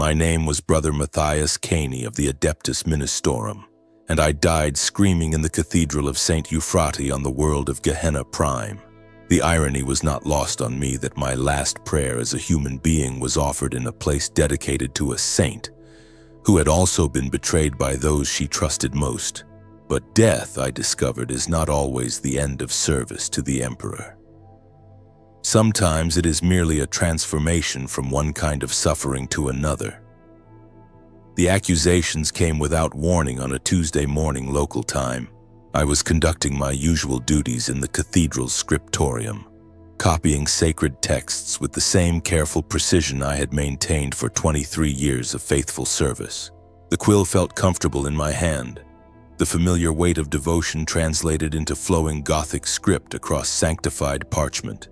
My name was Brother Matthias Caney of the Adeptus Ministorum, and I died screaming in the Cathedral of St. Euphrati on the world of Gehenna Prime. The irony was not lost on me that my last prayer as a human being was offered in a place dedicated to a saint, who had also been betrayed by those she trusted most. But death, I discovered, is not always the end of service to the Emperor. Sometimes it is merely a transformation from one kind of suffering to another. The accusations came without warning on a Tuesday morning local time. I was conducting my usual duties in the cathedral's scriptorium, copying sacred texts with the same careful precision I had maintained for 23 years of faithful service. The quill felt comfortable in my hand, the familiar weight of devotion translated into flowing Gothic script across sanctified parchment.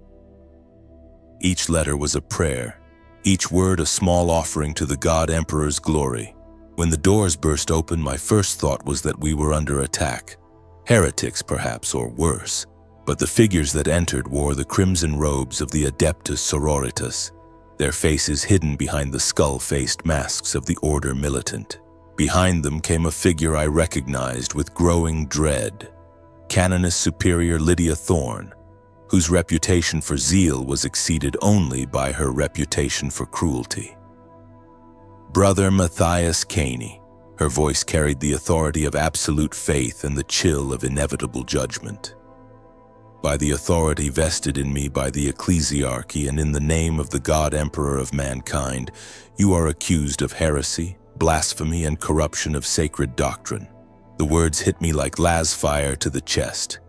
Each letter was a prayer, each word a small offering to the God Emperor's glory. When the doors burst open, my first thought was that we were under attack. Heretics, perhaps, or worse. But the figures that entered wore the crimson robes of the Adeptus Sororitas, their faces hidden behind the skull-faced masks of the Order Militant. Behind them came a figure I recognized with growing dread, Canoness Superior Lydia Thorne, whose reputation for zeal was exceeded only by her reputation for cruelty. Brother Matthias Caney. Her voice carried the authority of absolute faith and the chill of inevitable judgment. By the authority vested in me by the ecclesiarchy and in the name of the God Emperor of mankind, you are accused of heresy, blasphemy, and corruption of sacred doctrine. The words hit me like lasfire to the chest.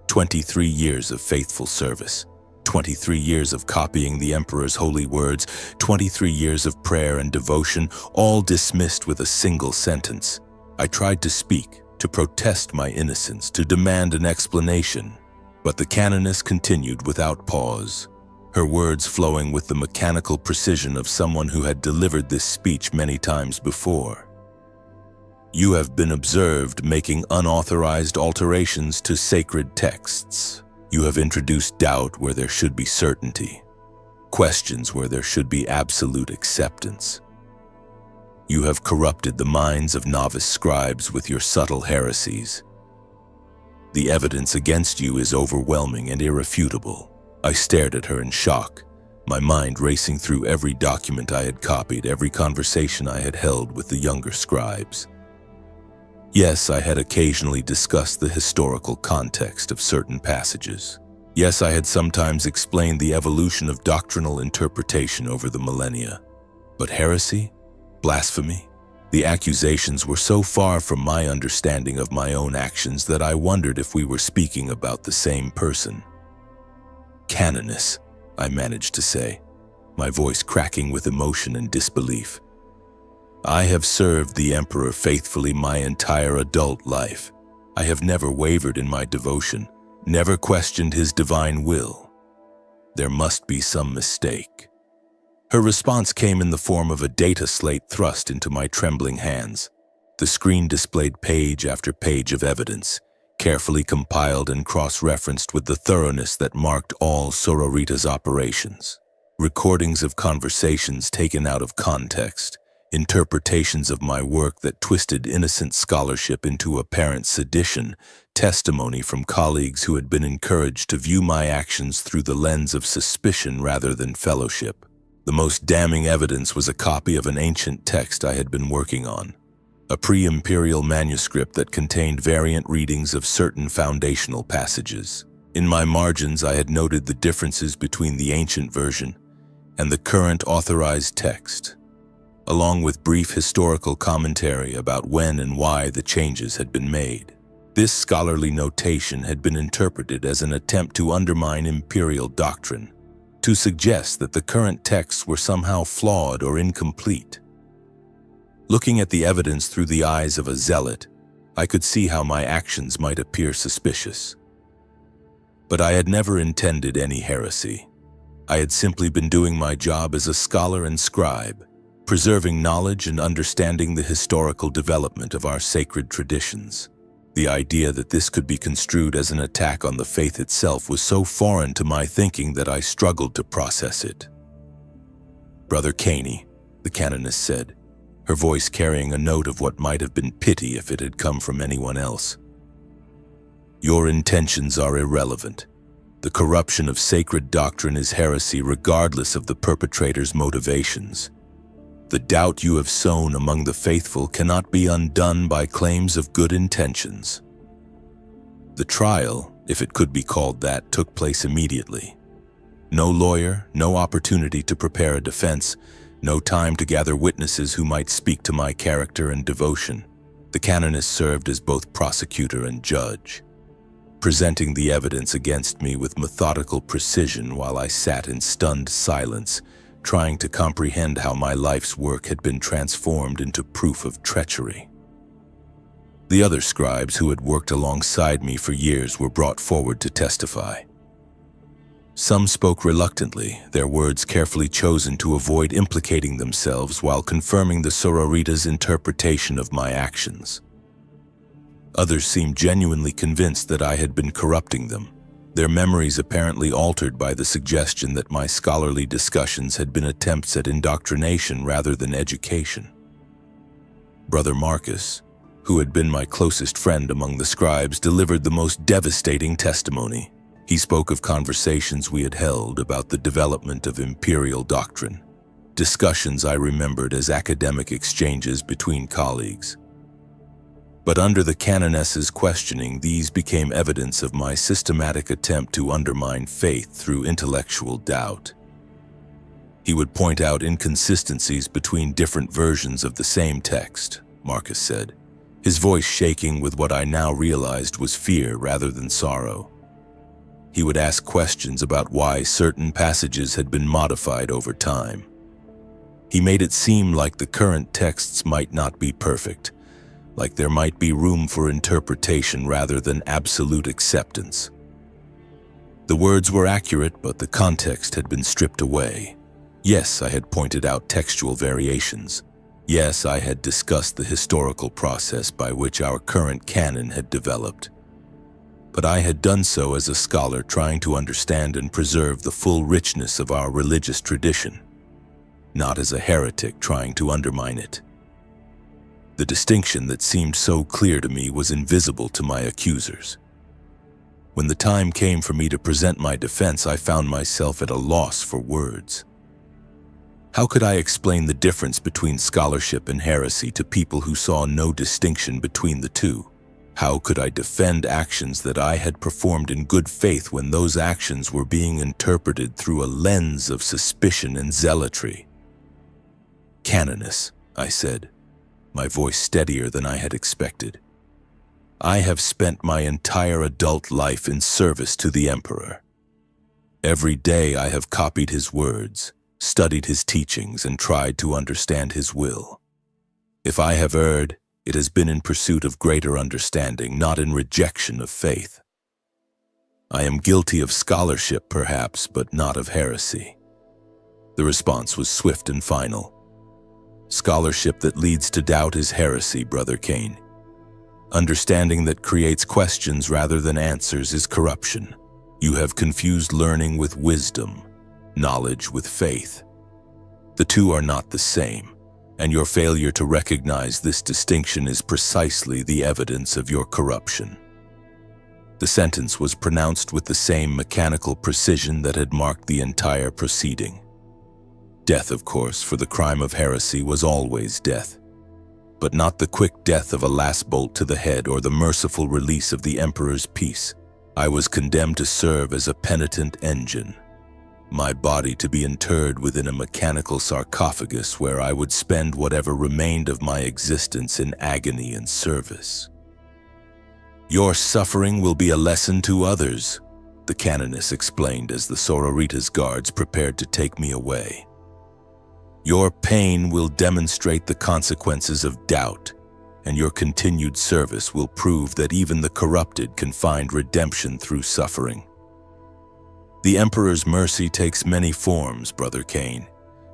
23 years of faithful service, 23 years of copying the Emperor's holy words, 23 years of prayer and devotion, all dismissed with a single sentence. I tried to speak, to protest my innocence, to demand an explanation, but the canoness continued without pause, her words flowing with the mechanical precision of someone who had delivered this speech many times before. You have been observed making unauthorized alterations to sacred texts. You have introduced doubt where there should be certainty, questions where there should be absolute acceptance. You have corrupted the minds of novice scribes with your subtle heresies. The evidence against you is overwhelming and irrefutable. I stared at her in shock, my mind racing through every document I had copied, every conversation I had held with the younger scribes. Yes, I had occasionally discussed the historical context of certain passages. Yes, I had sometimes explained the evolution of doctrinal interpretation over the millennia. But heresy? Blasphemy? The accusations were so far from my understanding of my own actions that I wondered if we were speaking about the same person. Canoness, I managed to say, my voice cracking with emotion and disbelief. I have served the Emperor faithfully my entire adult life. I have never wavered in my devotion, never questioned his divine will. There must be some mistake. Her response came in the form of a data slate thrust into my trembling hands. The screen displayed page after page of evidence, carefully compiled and cross-referenced with the thoroughness that marked all Sororitas operations. Recordings of conversations taken out of context, interpretations of my work that twisted innocent scholarship into apparent sedition, testimony from colleagues who had been encouraged to view my actions through the lens of suspicion rather than fellowship. The most damning evidence was a copy of an ancient text I had been working on, a pre-imperial manuscript that contained variant readings of certain foundational passages. In my margins, I had noted the differences between the ancient version and the current authorized text, along with brief historical commentary about when and why the changes had been made. This scholarly notation had been interpreted as an attempt to undermine imperial doctrine, to suggest that the current texts were somehow flawed or incomplete. Looking at the evidence through the eyes of a zealot, I could see how my actions might appear suspicious. But I had never intended any heresy. I had simply been doing my job as a scholar and scribe, preserving knowledge and understanding the historical development of our sacred traditions. The idea that this could be construed as an attack on the faith itself was so foreign to my thinking that I struggled to process it. Brother Caney, the canoness said, her voice carrying a note of what might have been pity if it had come from anyone else. Your intentions are irrelevant. The corruption of sacred doctrine is heresy regardless of the perpetrator's motivations. The doubt you have sown among the faithful cannot be undone by claims of good intentions. The trial, if it could be called that, took place immediately. No lawyer, no opportunity to prepare a defense, no time to gather witnesses who might speak to my character and devotion. The canoness served as both prosecutor and judge, presenting the evidence against me with methodical precision while I sat in stunned silence, trying to comprehend how my life's work had been transformed into proof of treachery. The other scribes who had worked alongside me for years were brought forward to testify. Some spoke reluctantly, their words carefully chosen to avoid implicating themselves while confirming the sororita's interpretation of my actions. Others seemed genuinely convinced that I had been corrupting them, their memories apparently altered by the suggestion that my scholarly discussions had been attempts at indoctrination rather than education. Brother Marcus, who had been my closest friend among the scribes, delivered the most devastating testimony. He spoke of conversations we had held about the development of imperial doctrine, discussions I remembered as academic exchanges between colleagues. But under the canoness's questioning, these became evidence of my systematic attempt to undermine faith through intellectual doubt. He would point out inconsistencies between different versions of the same text, Marcus said, his voice shaking with what I now realized was fear rather than sorrow. He would ask questions about why certain passages had been modified over time. He made it seem like the current texts might not be perfect, like there might be room for interpretation rather than absolute acceptance. The words were accurate, but the context had been stripped away. Yes, I had pointed out textual variations. Yes, I had discussed the historical process by which our current canon had developed. But I had done so as a scholar trying to understand and preserve the full richness of our religious tradition, not as a heretic trying to undermine it. The distinction that seemed so clear to me was invisible to my accusers. When the time came for me to present my defense, I found myself at a loss for words. How could I explain the difference between scholarship and heresy to people who saw no distinction between the two? How could I defend actions that I had performed in good faith when those actions were being interpreted through a lens of suspicion and zealotry? Canoness, I said, my voice steadier than I had expected. I have spent my entire adult life in service to the Emperor. Every day I have copied his words, studied his teachings, and tried to understand his will. If I have erred, it has been in pursuit of greater understanding, not in rejection of faith. I am guilty of scholarship, perhaps, but not of heresy. The response was swift and final. Scholarship that leads to doubt is heresy, Brother Kane. Understanding that creates questions rather than answers is corruption. You have confused learning with wisdom, knowledge with faith. The two are not the same, and your failure to recognize this distinction is precisely the evidence of your corruption. The sentence was pronounced with the same mechanical precision that had marked the entire proceeding. Death, of course, for the crime of heresy was always death, but not the quick death of a last bolt to the head or the merciful release of the Emperor's peace. I was condemned to serve as a penitent engine, my body to be interred within a mechanical sarcophagus where I would spend whatever remained of my existence in agony and service. Your suffering will be a lesson to others, the canoness explained as the sororita's guards prepared to take me away. Your pain will demonstrate the consequences of doubt, and your continued service will prove that even the corrupted can find redemption through suffering. The Emperor's mercy takes many forms, Brother Kane.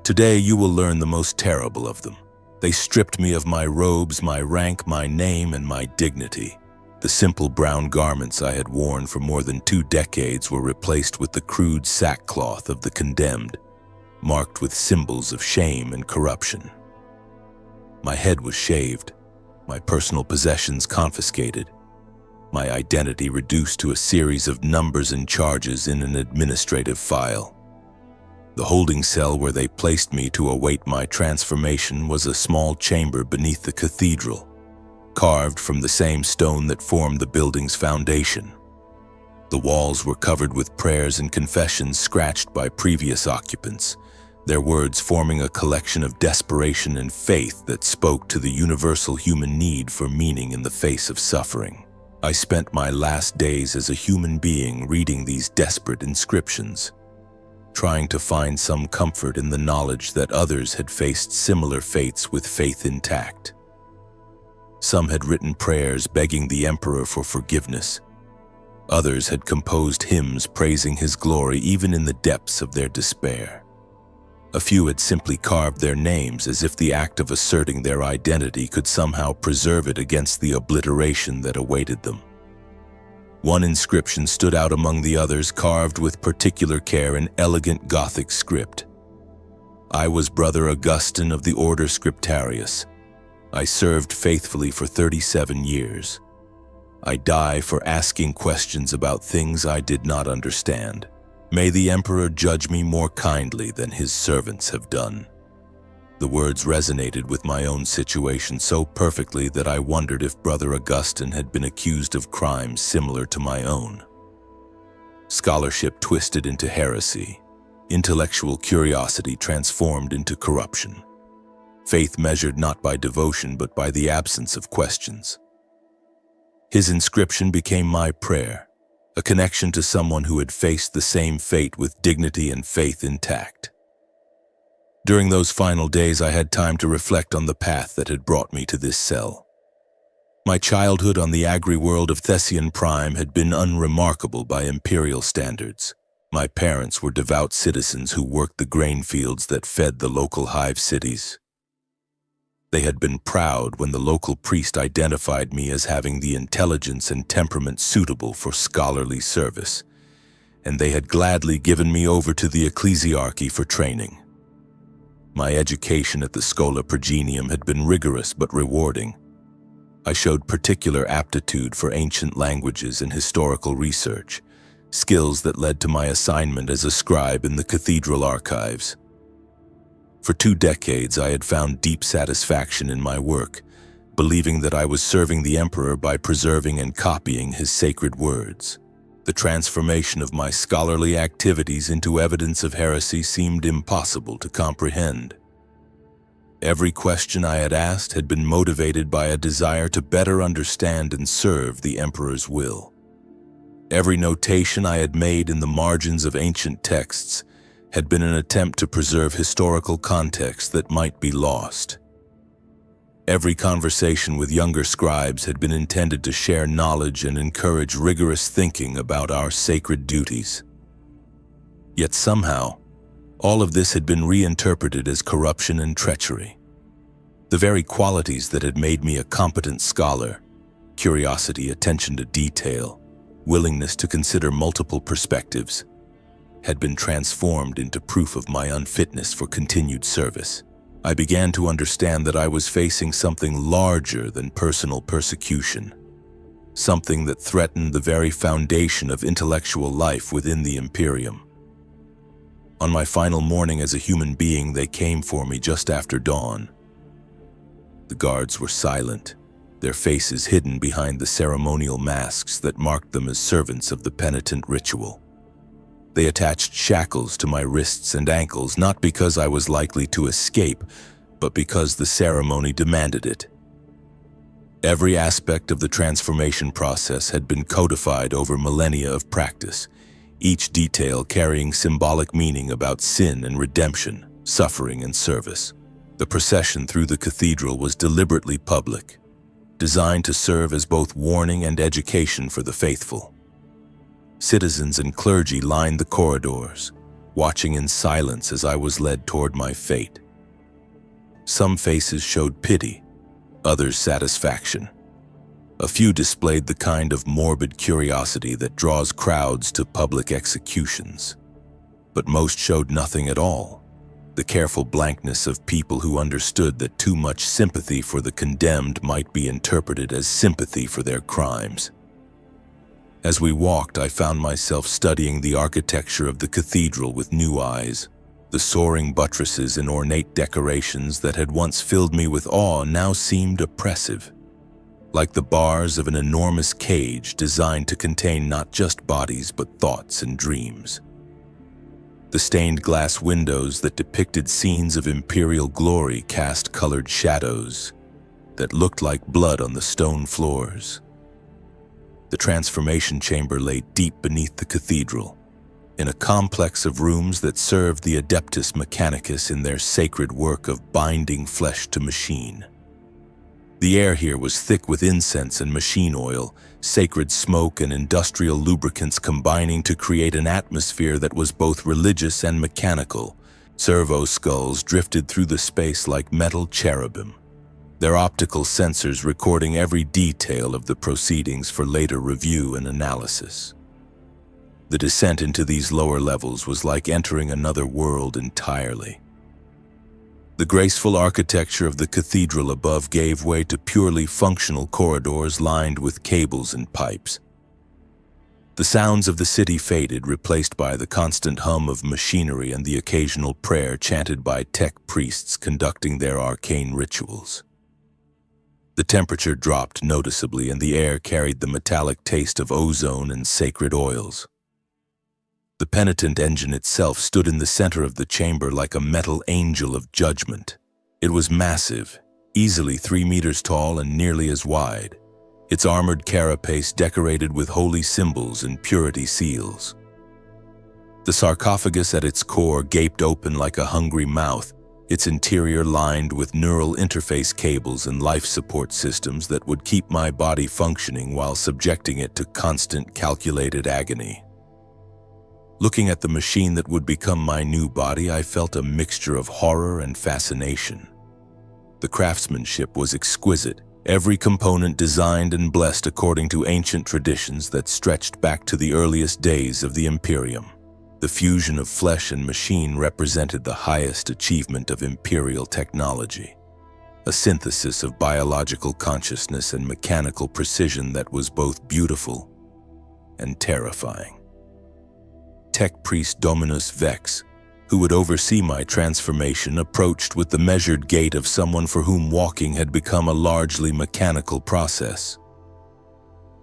Today you will learn the most terrible of them. They stripped me of my robes, my rank, my name, and my dignity. The simple brown garments I had worn for more than 2 decades were replaced with the crude sackcloth of the condemned. marked with symbols of shame and corruption. My head was shaved, my personal possessions confiscated, my identity reduced to a series of numbers and charges in an administrative file. The holding cell where they placed me to await my transformation was a small chamber beneath the cathedral, carved from the same stone that formed the building's foundation. The walls were covered with prayers and confessions scratched by previous occupants, their words forming a collection of desperation and faith that spoke to the universal human need for meaning in the face of suffering. I spent my last days as a human being reading these desperate inscriptions, trying to find some comfort in the knowledge that others had faced similar fates with faith intact. Some had written prayers begging the emperor for forgiveness. Others had composed hymns praising his glory even in the depths of their despair. A few had simply carved their names as if the act of asserting their identity could somehow preserve it against the obliteration that awaited them. One inscription stood out among the others, carved with particular care in elegant Gothic script. I was Brother Augustine of the Order Scriptarius. I served faithfully for 37 years. I die for asking questions about things I did not understand. May the Emperor judge me more kindly than his servants have done. The words resonated with my own situation so perfectly that I wondered if Brother Augustine had been accused of crimes similar to my own. Scholarship twisted into heresy, intellectual curiosity transformed into corruption, faith measured not by devotion but by the absence of questions. His inscription became my prayer, a connection to someone who had faced the same fate with dignity and faith intact. During those final days, I had time to reflect on the path that had brought me to this cell. My childhood on the agri world of Thessian Prime had been unremarkable by imperial standards. My parents were devout citizens who worked the grain fields that fed the local hive cities. They had been proud when the local priest identified me as having the intelligence and temperament suitable for scholarly service, and they had gladly given me over to the ecclesiarchy for training. My education at the Schola Progenium had been rigorous but rewarding. I showed particular aptitude for ancient languages and historical research, skills that led to my assignment as a scribe in the cathedral archives. For 2 decades, I had found deep satisfaction in my work, believing that I was serving the emperor by preserving and copying his sacred words. The transformation of my scholarly activities into evidence of heresy seemed impossible to comprehend. Every question I had asked had been motivated by a desire to better understand and serve the emperor's will. Every notation I had made in the margins of ancient texts had been an attempt to preserve historical context that might be lost. Every conversation with younger scribes had been intended to share knowledge and encourage rigorous thinking about our sacred duties. Yet somehow, all of this had been reinterpreted as corruption and treachery. The very qualities that had made me a competent scholar, curiosity, attention to detail, willingness to consider multiple perspectives, had been transformed into proof of my unfitness for continued service. I began to understand that I was facing something larger than personal persecution, something that threatened the very foundation of intellectual life within the Imperium. On my final morning as a human being, they came for me just after dawn. The guards were silent, their faces hidden behind the ceremonial masks that marked them as servants of the penitent ritual. They attached shackles to my wrists and ankles, not because I was likely to escape, but because the ceremony demanded it. Every aspect of the transformation process had been codified over millennia of practice, each detail carrying symbolic meaning about sin and redemption, suffering and service. The procession through the cathedral was deliberately public, designed to serve as both warning and education for the faithful. Citizens and clergy lined the corridors, watching in silence as I was led toward my fate. Some faces showed pity, others satisfaction. A few displayed the kind of morbid curiosity that draws crowds to public executions. But most showed nothing at all, the careful blankness of people who understood that too much sympathy for the condemned might be interpreted as sympathy for their crimes. As we walked, I found myself studying the architecture of the cathedral with new eyes. The soaring buttresses and ornate decorations that had once filled me with awe now seemed oppressive, like the bars of an enormous cage designed to contain not just bodies but thoughts and dreams. The stained glass windows that depicted scenes of imperial glory cast colored shadows that looked like blood on the stone floors. The transformation chamber lay deep beneath the cathedral, in a complex of rooms that served the Adeptus Mechanicus in their sacred work of binding flesh to machine. The air here was thick with incense and machine oil, sacred smoke and industrial lubricants combining to create an atmosphere that was both religious and mechanical. Servo skulls drifted through the space like metal cherubim, their optical sensors recording every detail of the proceedings for later review and analysis. The descent into these lower levels was like entering another world entirely. The graceful architecture of the cathedral above gave way to purely functional corridors lined with cables and pipes. The sounds of the city faded, replaced by the constant hum of machinery and the occasional prayer chanted by tech priests conducting their arcane rituals. The temperature dropped noticeably and the air carried the metallic taste of ozone and sacred oils. The Penitent engine itself stood in the center of the chamber like a metal angel of judgment. It was massive, easily 3 meters tall and nearly as wide, its armored carapace decorated with holy symbols and purity seals. The sarcophagus at its core gaped open like a hungry mouth, its interior lined with neural interface cables and life support systems that would keep my body functioning while subjecting it to constant calculated agony. Looking at the machine that would become my new body, I felt a mixture of horror and fascination. The craftsmanship was exquisite, every component designed and blessed according to ancient traditions that stretched back to the earliest days of the Imperium. The fusion of flesh and machine represented the highest achievement of imperial technology, a synthesis of biological consciousness and mechanical precision that was both beautiful and terrifying. Tech priest Dominus Vex, who would oversee my transformation, approached with the measured gait of someone for whom walking had become a largely mechanical process.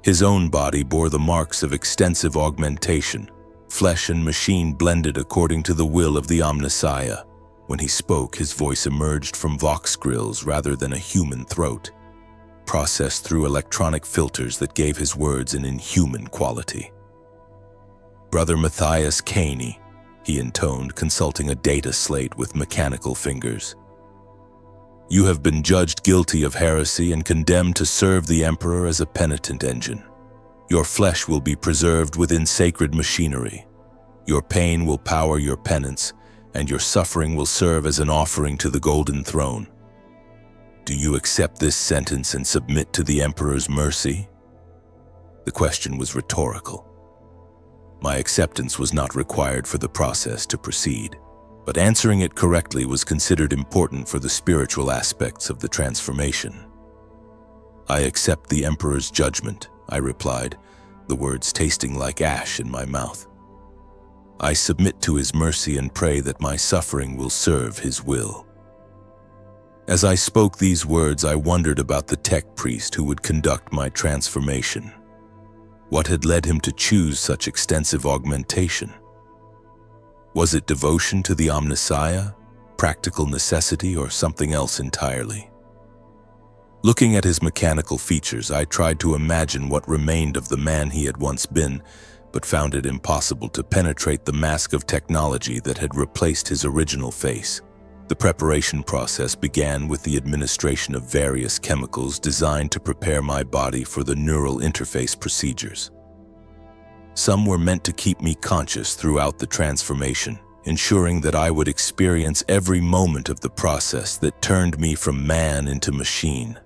His own body bore the marks of extensive augmentation, flesh and machine blended according to the will of the Omnissiah. When he spoke, his voice emerged from vox grills rather than a human throat, processed through electronic filters that gave his words an inhuman quality. "Brother Matthias Caney," he intoned, consulting a data slate with mechanical fingers. "You have been judged guilty of heresy and condemned to serve the Emperor as a penitent engine. Your flesh will be preserved within sacred machinery. Your pain will power your penance, and your suffering will serve as an offering to the Golden Throne. Do you accept this sentence and submit to the Emperor's mercy?" The question was rhetorical. My acceptance was not required for the process to proceed, but answering it correctly was considered important for the spiritual aspects of the transformation. "I accept the Emperor's judgment," I replied, the words tasting like ash in my mouth. "I submit to his mercy and pray that my suffering will serve his will." As I spoke these words, I wondered about the tech priest who would conduct my transformation. What had led him to choose such extensive augmentation? Was it devotion to the Omnissiah, practical necessity, or something else entirely? Looking at his mechanical features, I tried to imagine what remained of the man he had once been, but found it impossible to penetrate the mask of technology that had replaced his original face. The preparation process began with the administration of various chemicals designed to prepare my body for the neural interface procedures. Some were meant to keep me conscious throughout the transformation, ensuring that I would experience every moment of the process that turned me from man into machine.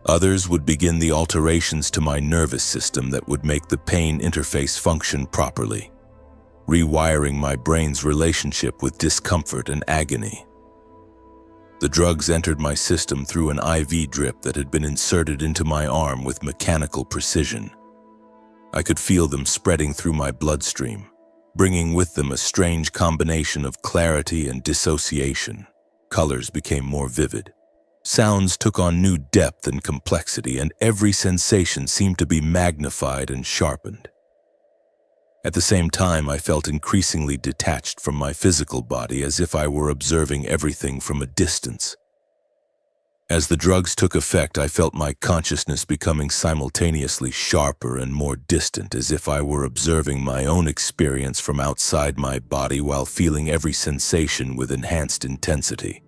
Others would begin the alterations to my nervous system that would make the pain interface function properly. rewiring my brain's relationship with discomfort and agony. The drugs entered my system through an IV drip that had been inserted into my arm with mechanical precision. I could feel them spreading through my bloodstream, bringing with them a strange combination of clarity and dissociation. Colors became more vivid. Sounds took on new depth and complexity, and every sensation seemed to be magnified and sharpened. At the same time, I felt increasingly detached from my physical body, as if I were observing everything from a distance. As the drugs took effect, I felt my consciousness becoming simultaneously sharper and more distant, as if I were observing my own experience from outside my body while feeling every sensation with enhanced intensity.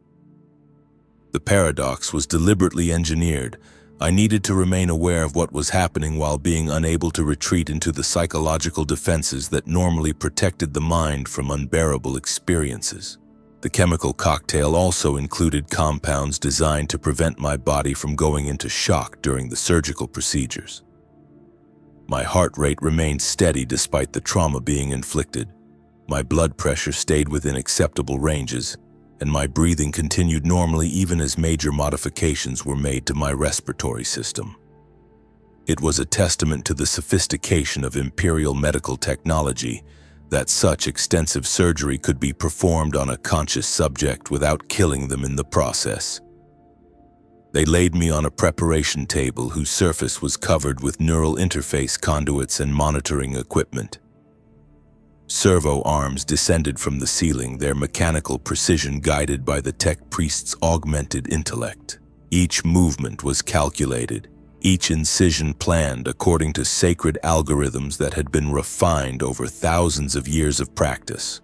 The paradox was deliberately engineered. I needed to remain aware of what was happening while being unable to retreat into the psychological defenses that normally protected the mind from unbearable experiences. The chemical cocktail also included compounds designed to prevent my body from going into shock during the surgical procedures. My heart rate remained steady despite the trauma being inflicted. My blood pressure stayed within acceptable ranges, and my breathing continued normally even as major modifications were made to my respiratory system. It was a testament to the sophistication of imperial medical technology that such extensive surgery could be performed on a conscious subject without killing them in the process. They laid me on a preparation table whose surface was covered with neural interface conduits and monitoring equipment. Servo arms descended from the ceiling, their mechanical precision guided by the tech priest's augmented intellect. Each movement was calculated, each incision planned according to sacred algorithms that had been refined over thousands of years of practice.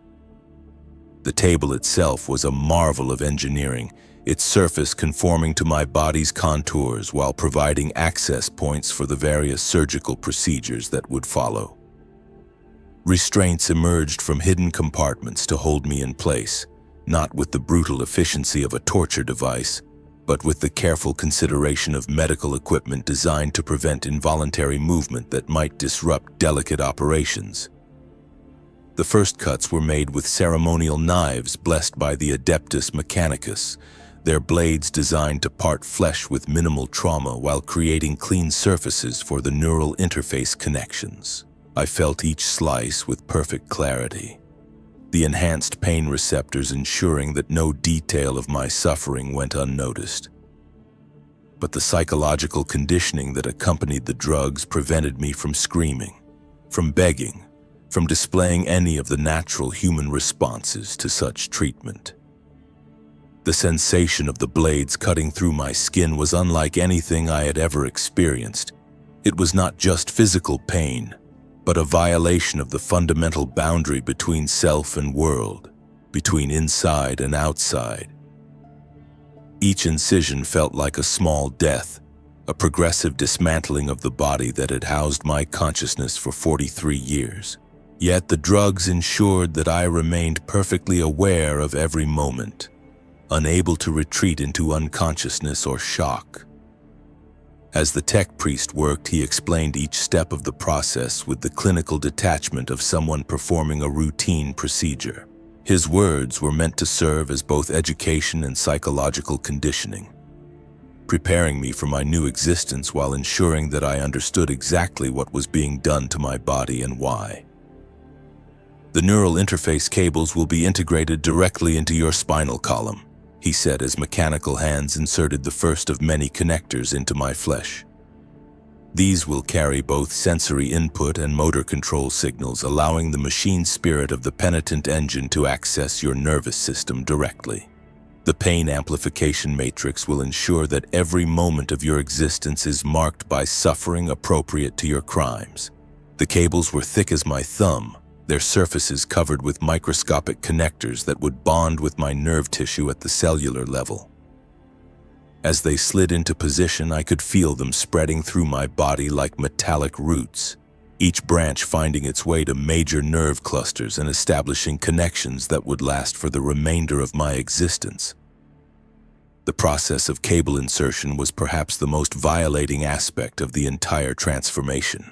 The table itself was a marvel of engineering, its surface conforming to my body's contours while providing access points for the various surgical procedures that would follow. Restraints emerged from hidden compartments to hold me in place, not with the brutal efficiency of a torture device, but with the careful consideration of medical equipment designed to prevent involuntary movement that might disrupt delicate operations. The first cuts were made with ceremonial knives blessed by the Adeptus Mechanicus, their blades designed to part flesh with minimal trauma while creating clean surfaces for the neural interface connections. I felt each slice with perfect clarity, the enhanced pain receptors ensuring that no detail of my suffering went unnoticed. But the psychological conditioning that accompanied the drugs prevented me from screaming, from begging, from displaying any of the natural human responses to such treatment. The sensation of the blades cutting through my skin was unlike anything I had ever experienced. It was not just physical pain, but a violation of the fundamental boundary between self and world, between inside and outside. Each incision felt like a small death, a progressive dismantling of the body that had housed my consciousness for 43 years. Yet the drugs ensured that I remained perfectly aware of every moment, unable to retreat into unconsciousness or shock. As the tech priest worked, he explained each step of the process with the clinical detachment of someone performing a routine procedure. His words were meant to serve as both education and psychological conditioning, preparing me for my new existence while ensuring that I understood exactly what was being done to my body and why. The neural interface cables will be integrated directly into your spinal column, he said as mechanical hands inserted the first of many connectors into my flesh. These will carry both sensory input and motor control signals, allowing the machine spirit of the Penitent engine to access your nervous system directly. The pain amplification matrix will ensure that every moment of your existence is marked by suffering appropriate to your crimes. The cables were thick as my thumb, their surfaces covered with microscopic connectors that would bond with my nerve tissue at the cellular level. As they slid into position, I could feel them spreading through my body like metallic roots, each branch finding its way to major nerve clusters and establishing connections that would last for the remainder of my existence. The process of cable insertion was perhaps the most violating aspect of the entire transformation.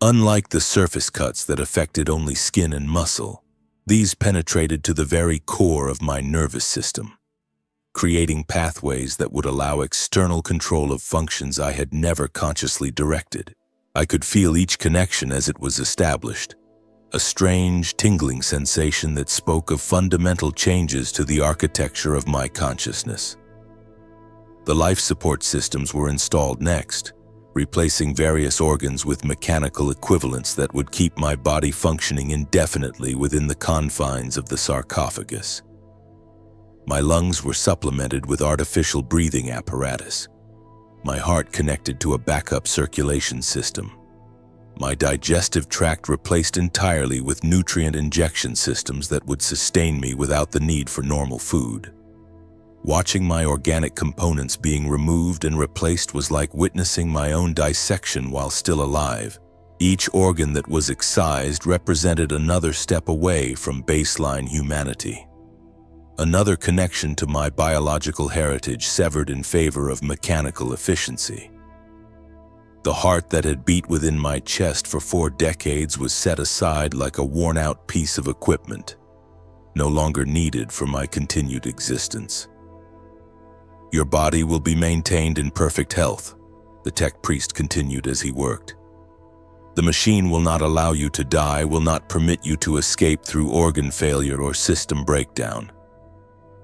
Unlike the surface cuts that affected only skin and muscle, these penetrated to the very core of my nervous system, creating pathways that would allow external control of functions I had never consciously directed. I could feel each connection as it was established, a strange, tingling sensation that spoke of fundamental changes to the architecture of my consciousness. The life support systems were installed next, replacing various organs with mechanical equivalents that would keep my body functioning indefinitely within the confines of the sarcophagus. My lungs were supplemented with artificial breathing apparatus. My heart connected to a backup circulation system. My digestive tract replaced entirely with nutrient injection systems that would sustain me without the need for normal food. Watching my organic components being removed and replaced was like witnessing my own dissection while still alive. Each organ that was excised represented another step away from baseline humanity. Another connection to my biological heritage severed in favor of mechanical efficiency. The heart that had beat within my chest for 4 decades was set aside like a worn-out piece of equipment, no longer needed for my continued existence. Your body will be maintained in perfect health, the tech priest continued as he worked. The machine will not allow you to die, will not permit you to escape through organ failure or system breakdown.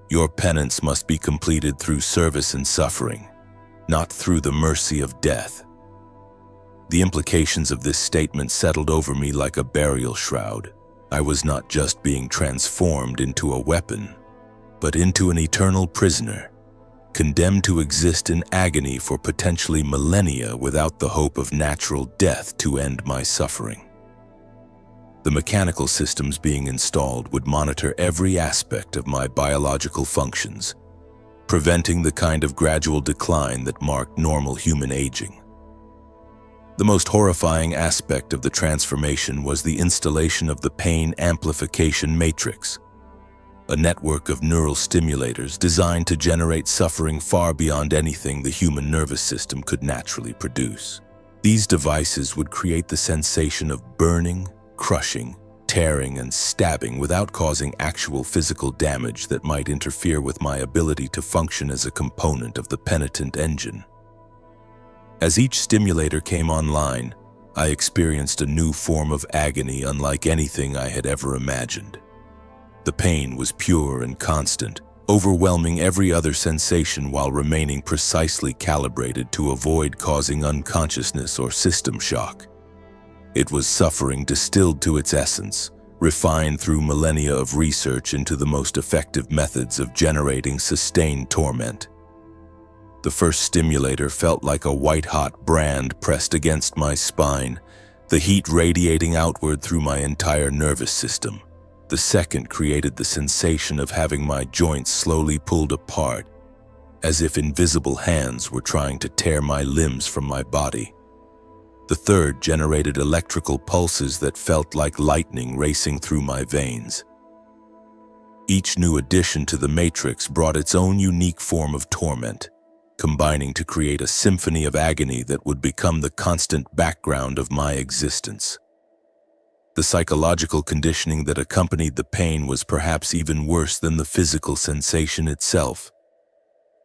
Your penance must be completed through service and suffering, not through the mercy of death. The implications of this statement settled over me like a burial shroud. I was not just being transformed into a weapon, but into an eternal prisoner, condemned to exist in agony for potentially millennia without the hope of natural death to end my suffering. The mechanical systems being installed would monitor every aspect of my biological functions, preventing the kind of gradual decline that marked normal human aging. The most horrifying aspect of the transformation was the installation of the pain amplification matrix, a network of neural stimulators designed to generate suffering far beyond anything the human nervous system could naturally produce. These devices would create the sensation of burning, crushing, tearing, and stabbing without causing actual physical damage that might interfere with my ability to function as a component of the Penitent engine. As each stimulator came online, I experienced a new form of agony unlike anything I had ever imagined. The pain was pure and constant, overwhelming every other sensation while remaining precisely calibrated to avoid causing unconsciousness or system shock. It was suffering distilled to its essence, refined through millennia of research into the most effective methods of generating sustained torment. The first stimulator felt like a white-hot brand pressed against my spine, the heat radiating outward through my entire nervous system. The second created the sensation of having my joints slowly pulled apart, as if invisible hands were trying to tear my limbs from my body. The third generated electrical pulses that felt like lightning racing through my veins. Each new addition to the matrix brought its own unique form of torment, combining to create a symphony of agony that would become the constant background of my existence. The psychological conditioning that accompanied the pain was perhaps even worse than the physical sensation itself.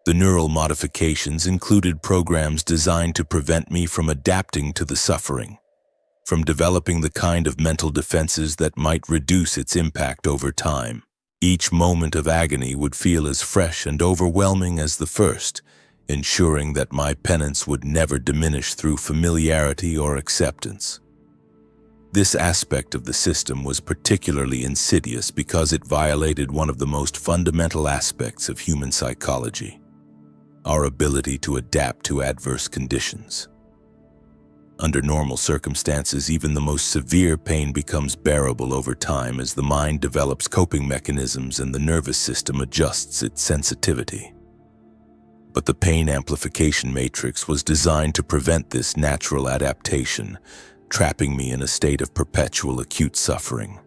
The neural modifications included programs designed to prevent me from adapting to the suffering, from developing the kind of mental defenses that might reduce its impact over time. Each moment of agony would feel as fresh and overwhelming as the first, ensuring that my penance would never diminish through familiarity or acceptance. This aspect of the system was particularly insidious because it violated one of the most fundamental aspects of human psychology: our ability to adapt to adverse conditions. Under normal circumstances, even the most severe pain becomes bearable over time as the mind develops coping mechanisms and the nervous system adjusts its sensitivity. But the pain amplification matrix was designed to prevent this natural adaptation, trapping me in a state of perpetual acute suffering.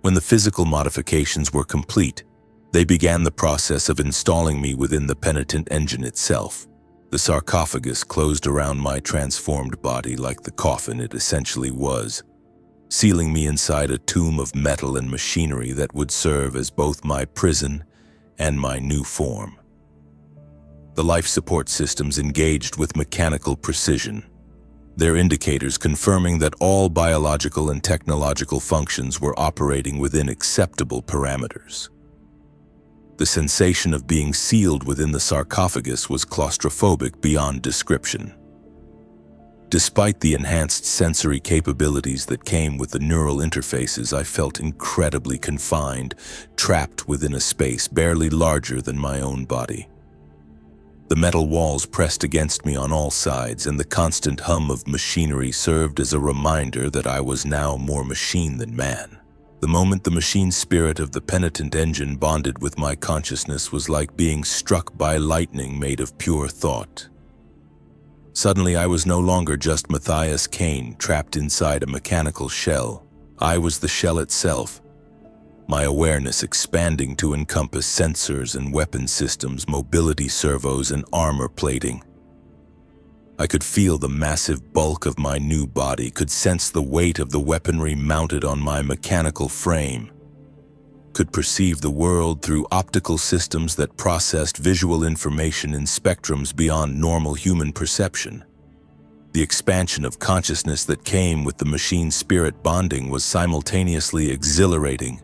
When the physical modifications were complete, they began the process of installing me within the Penitent engine itself, The sarcophagus closed around my transformed body like the coffin it essentially was, sealing me inside a tomb of metal and machinery that would serve as both my prison and my new form. The life support systems engaged with mechanical precision, their indicators confirming that all biological and technological functions were operating within acceptable parameters. The sensation of being sealed within the sarcophagus was claustrophobic beyond description. Despite the enhanced sensory capabilities that came with the neural interfaces, I felt incredibly confined, trapped within a space barely larger than my own body. The metal walls pressed against me on all sides, and the constant hum of machinery served as a reminder that I was now more machine than man. The moment the machine spirit of the Penitent engine bonded with my consciousness was like being struck by lightning made of pure thought. Suddenly, I was no longer just Matthias Kane trapped inside a mechanical shell. I was the shell itself, my awareness expanding to encompass sensors and weapon systems, mobility servos, and armor plating. I could feel the massive bulk of my new body, could sense the weight of the weaponry mounted on my mechanical frame, could perceive the world through optical systems that processed visual information in spectrums beyond normal human perception. The expansion of consciousness that came with the machine-spirit bonding was simultaneously exhilarating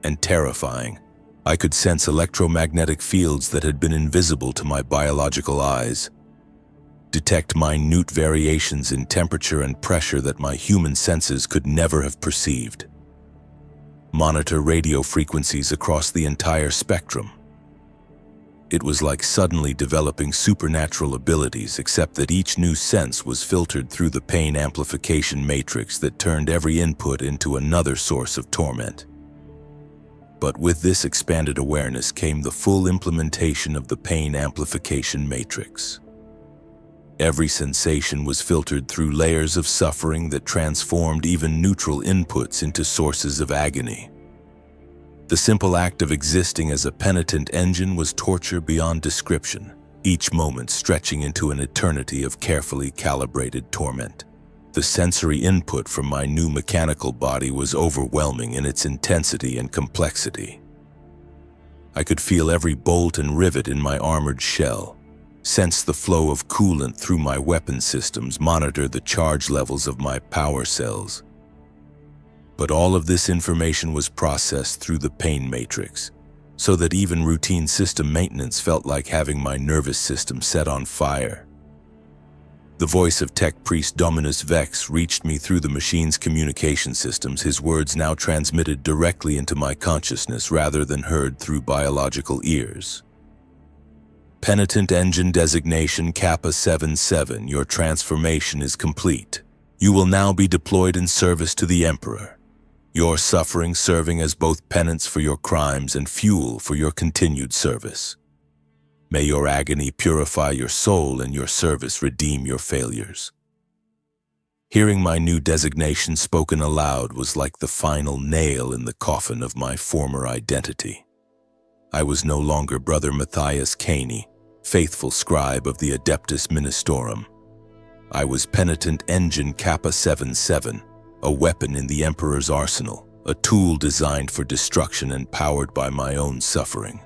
and terrifying. I could sense electromagnetic fields that had been invisible to my biological eyes, detect minute variations in temperature and pressure that my human senses could never have perceived, monitor radio frequencies across the entire spectrum. It was like suddenly developing supernatural abilities, except that each new sense was filtered through the pain amplification matrix that turned every input into another source of torment. But with this expanded awareness came the full implementation of the pain amplification matrix. Every sensation was filtered through layers of suffering that transformed even neutral inputs into sources of agony. The simple act of existing as a penitent engine was torture beyond description, each moment stretching into an eternity of carefully calibrated torment. The sensory input from my new mechanical body was overwhelming in its intensity and complexity. I could feel every bolt and rivet in my armored shell, sense the flow of coolant through my weapon systems, monitor the charge levels of my power cells. But all of this information was processed through the pain matrix, so that even routine system maintenance felt like having my nervous system set on fire. The voice of Tech Priest Dominus Vex reached me through the machine's communication systems, his words now transmitted directly into my consciousness rather than heard through biological ears. Penitent Engine Designation Kappa 77, your transformation is complete. You will now be deployed in service to the Emperor, your suffering serving as both penance for your crimes and fuel for your continued service. May your agony purify your soul and your service redeem your failures. Hearing my new designation spoken aloud was like the final nail in the coffin of my former identity. I was no longer Brother Matthias Kane, faithful scribe of the Adeptus Ministorum. I was Penitent Engine Kappa 77, a weapon in the Emperor's arsenal, a tool designed for destruction and powered by my own suffering.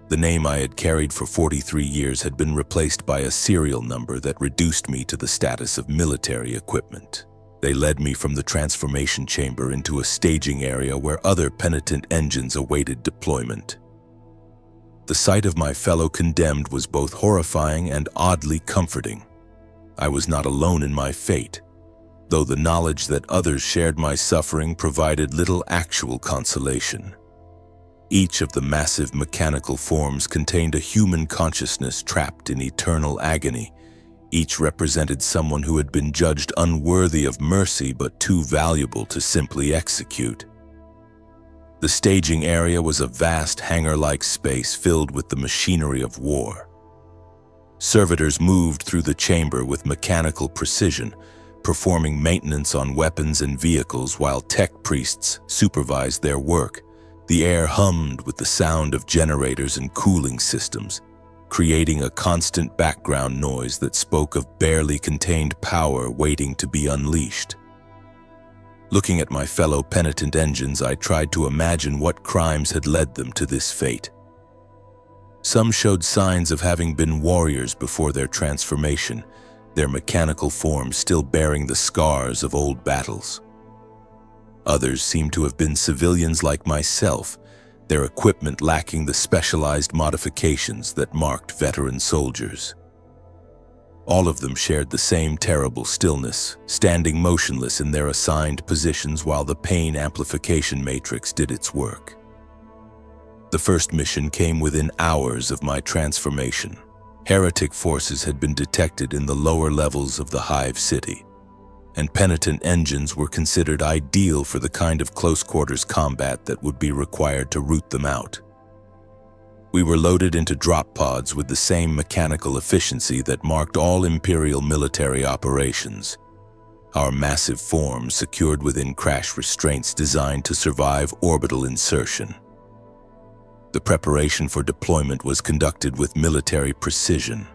The name I had carried for 43 years had been replaced by a serial number that reduced me to the status of military equipment. They led me from the transformation chamber into a staging area where other penitent engines awaited deployment. The sight of my fellow condemned was both horrifying and oddly comforting. I was not alone in my fate, though the knowledge that others shared my suffering provided little actual consolation. Each of the massive mechanical forms contained a human consciousness trapped in eternal agony. Each represented someone who had been judged unworthy of mercy but too valuable to simply execute. The staging area was a vast hangar-like space filled with the machinery of war. Servitors moved through the chamber with mechanical precision, performing maintenance on weapons and vehicles while tech priests supervised their work. The air hummed with the sound of generators and cooling systems, creating a constant background noise that spoke of barely contained power waiting to be unleashed. Looking at my fellow penitent engines, I tried to imagine what crimes had led them to this fate. Some showed signs of having been warriors before their transformation, their mechanical forms still bearing the scars of old battles. Others seemed to have been civilians like myself, their equipment lacking the specialized modifications that marked veteran soldiers. All of them shared the same terrible stillness, standing motionless in their assigned positions while the pain amplification matrix did its work. The first mission came within hours of my transformation. Heretic forces had been detected in the lower levels of the Hive city, and penitent engines were considered ideal for the kind of close-quarters combat that would be required to root them out. We were loaded into drop pods with the same mechanical efficiency that marked all Imperial military operations, our massive forms secured within crash restraints designed to survive orbital insertion. The preparation for deployment was conducted with military precision,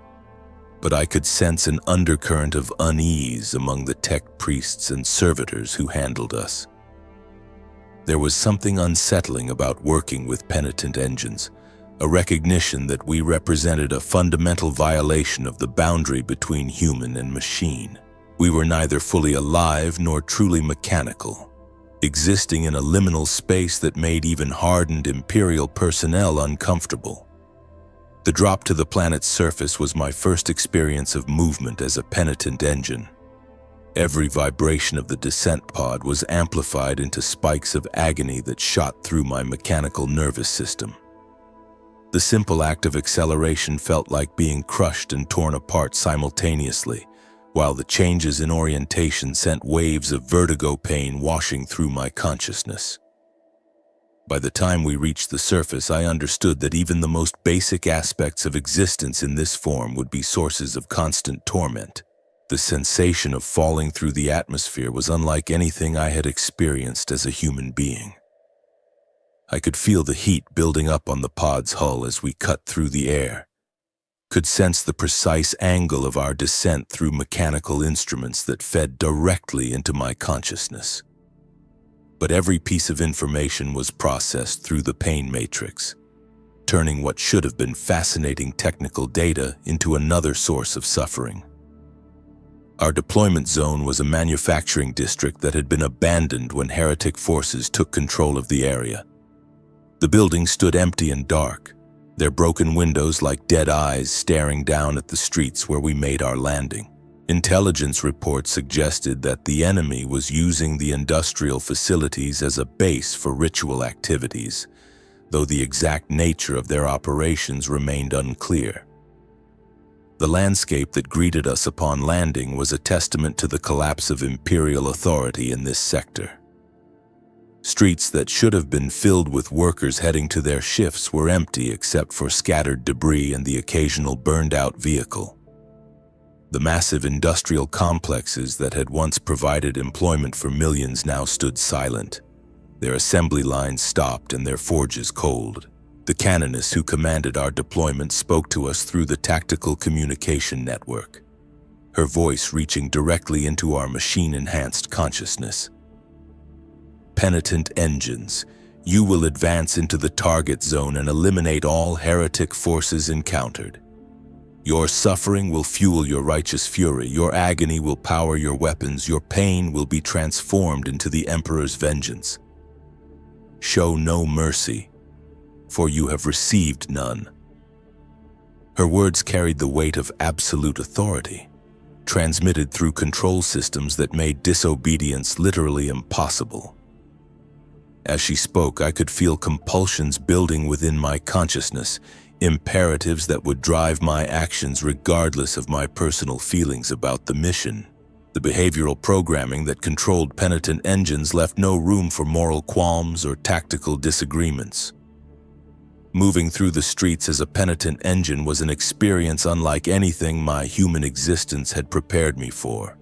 but I could sense an undercurrent of unease among the tech priests and servitors who handled us. There was something unsettling about working with penitent engines, a recognition that we represented a fundamental violation of the boundary between human and machine. We were neither fully alive nor truly mechanical, existing in a liminal space that made even hardened Imperial personnel uncomfortable. The drop to the planet's surface was my first experience of movement as a penitent engine. Every vibration of the descent pod was amplified into spikes of agony that shot through my mechanical nervous system. The simple act of acceleration felt like being crushed and torn apart simultaneously, while the changes in orientation sent waves of vertigo pain washing through my consciousness. By the time we reached the surface, I understood that even the most basic aspects of existence in this form would be sources of constant torment. The sensation of falling through the atmosphere was unlike anything I had experienced as a human being. I could feel the heat building up on the pod's hull as we cut through the air, could sense the precise angle of our descent through mechanical instruments that fed directly into my consciousness. But every piece of information was processed through the pain matrix, turning what should have been fascinating technical data into another source of suffering. Our deployment zone was a manufacturing district that had been abandoned when heretic forces took control of the area. The buildings stood empty and dark, their broken windows like dead eyes staring down at the streets where we made our landing. Intelligence reports suggested that the enemy was using the industrial facilities as a base for ritual activities, though the exact nature of their operations remained unclear. The landscape that greeted us upon landing was a testament to the collapse of Imperial authority in this sector. Streets that should have been filled with workers heading to their shifts were empty except for scattered debris and the occasional burned-out vehicle. The massive industrial complexes that had once provided employment for millions now stood silent. Their assembly lines stopped and their forges cold. The canoness who commanded our deployment spoke to us through the tactical communication network, her voice reaching directly into our machine-enhanced consciousness. Penitent engines, you will advance into the target zone and eliminate all heretic forces encountered. Your suffering will fuel your righteous fury, your agony will power your weapons, your pain will be transformed into the Emperor's vengeance. Show no mercy, for you have received none. Her words carried the weight of absolute authority, transmitted through control systems that made disobedience literally impossible. As she spoke, I could feel compulsions building within my consciousness, imperatives that would drive my actions regardless of my personal feelings about the mission. The behavioral programming that controlled penitent engines left no room for moral qualms or tactical disagreements. Moving through the streets as a penitent engine was an experience unlike anything my human existence had prepared me for.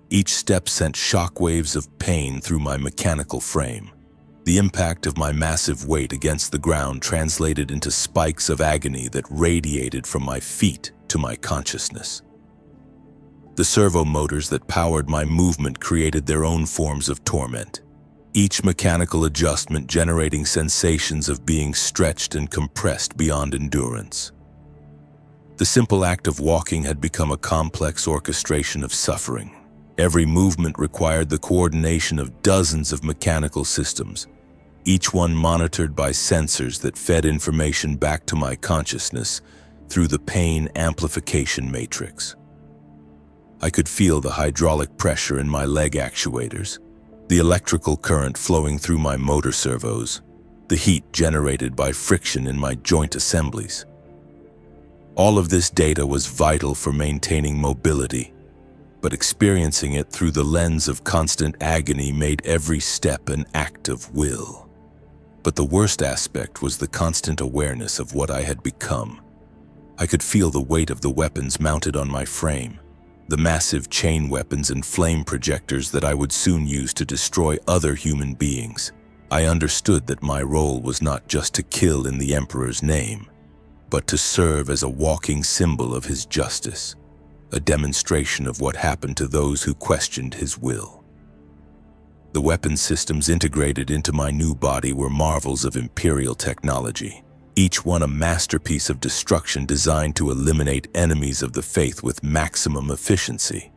Each step sent shockwaves of pain through my mechanical frame. The impact of my massive weight against the ground translated into spikes of agony that radiated from my feet to my consciousness. The servo motors that powered my movement created their own forms of torment, each mechanical adjustment generating sensations of being stretched and compressed beyond endurance. The simple act of walking had become a complex orchestration of suffering. Every movement required the coordination of dozens of mechanical systems, each one monitored by sensors that fed information back to my consciousness through the pain amplification matrix. I could feel the hydraulic pressure in my leg actuators, the electrical current flowing through my motor servos, the heat generated by friction in my joint assemblies. All of this data was vital for maintaining mobility, but experiencing it through the lens of constant agony made every step an act of will. But the worst aspect was the constant awareness of what I had become. I could feel the weight of the weapons mounted on my frame, the massive chain weapons and flame projectors that I would soon use to destroy other human beings. I understood that my role was not just to kill in the Emperor's name, but to serve as a walking symbol of his justice, a demonstration of what happened to those who questioned his will. The weapon systems integrated into my new body were marvels of Imperial technology, each one a masterpiece of destruction designed to eliminate enemies of the faith with maximum efficiency.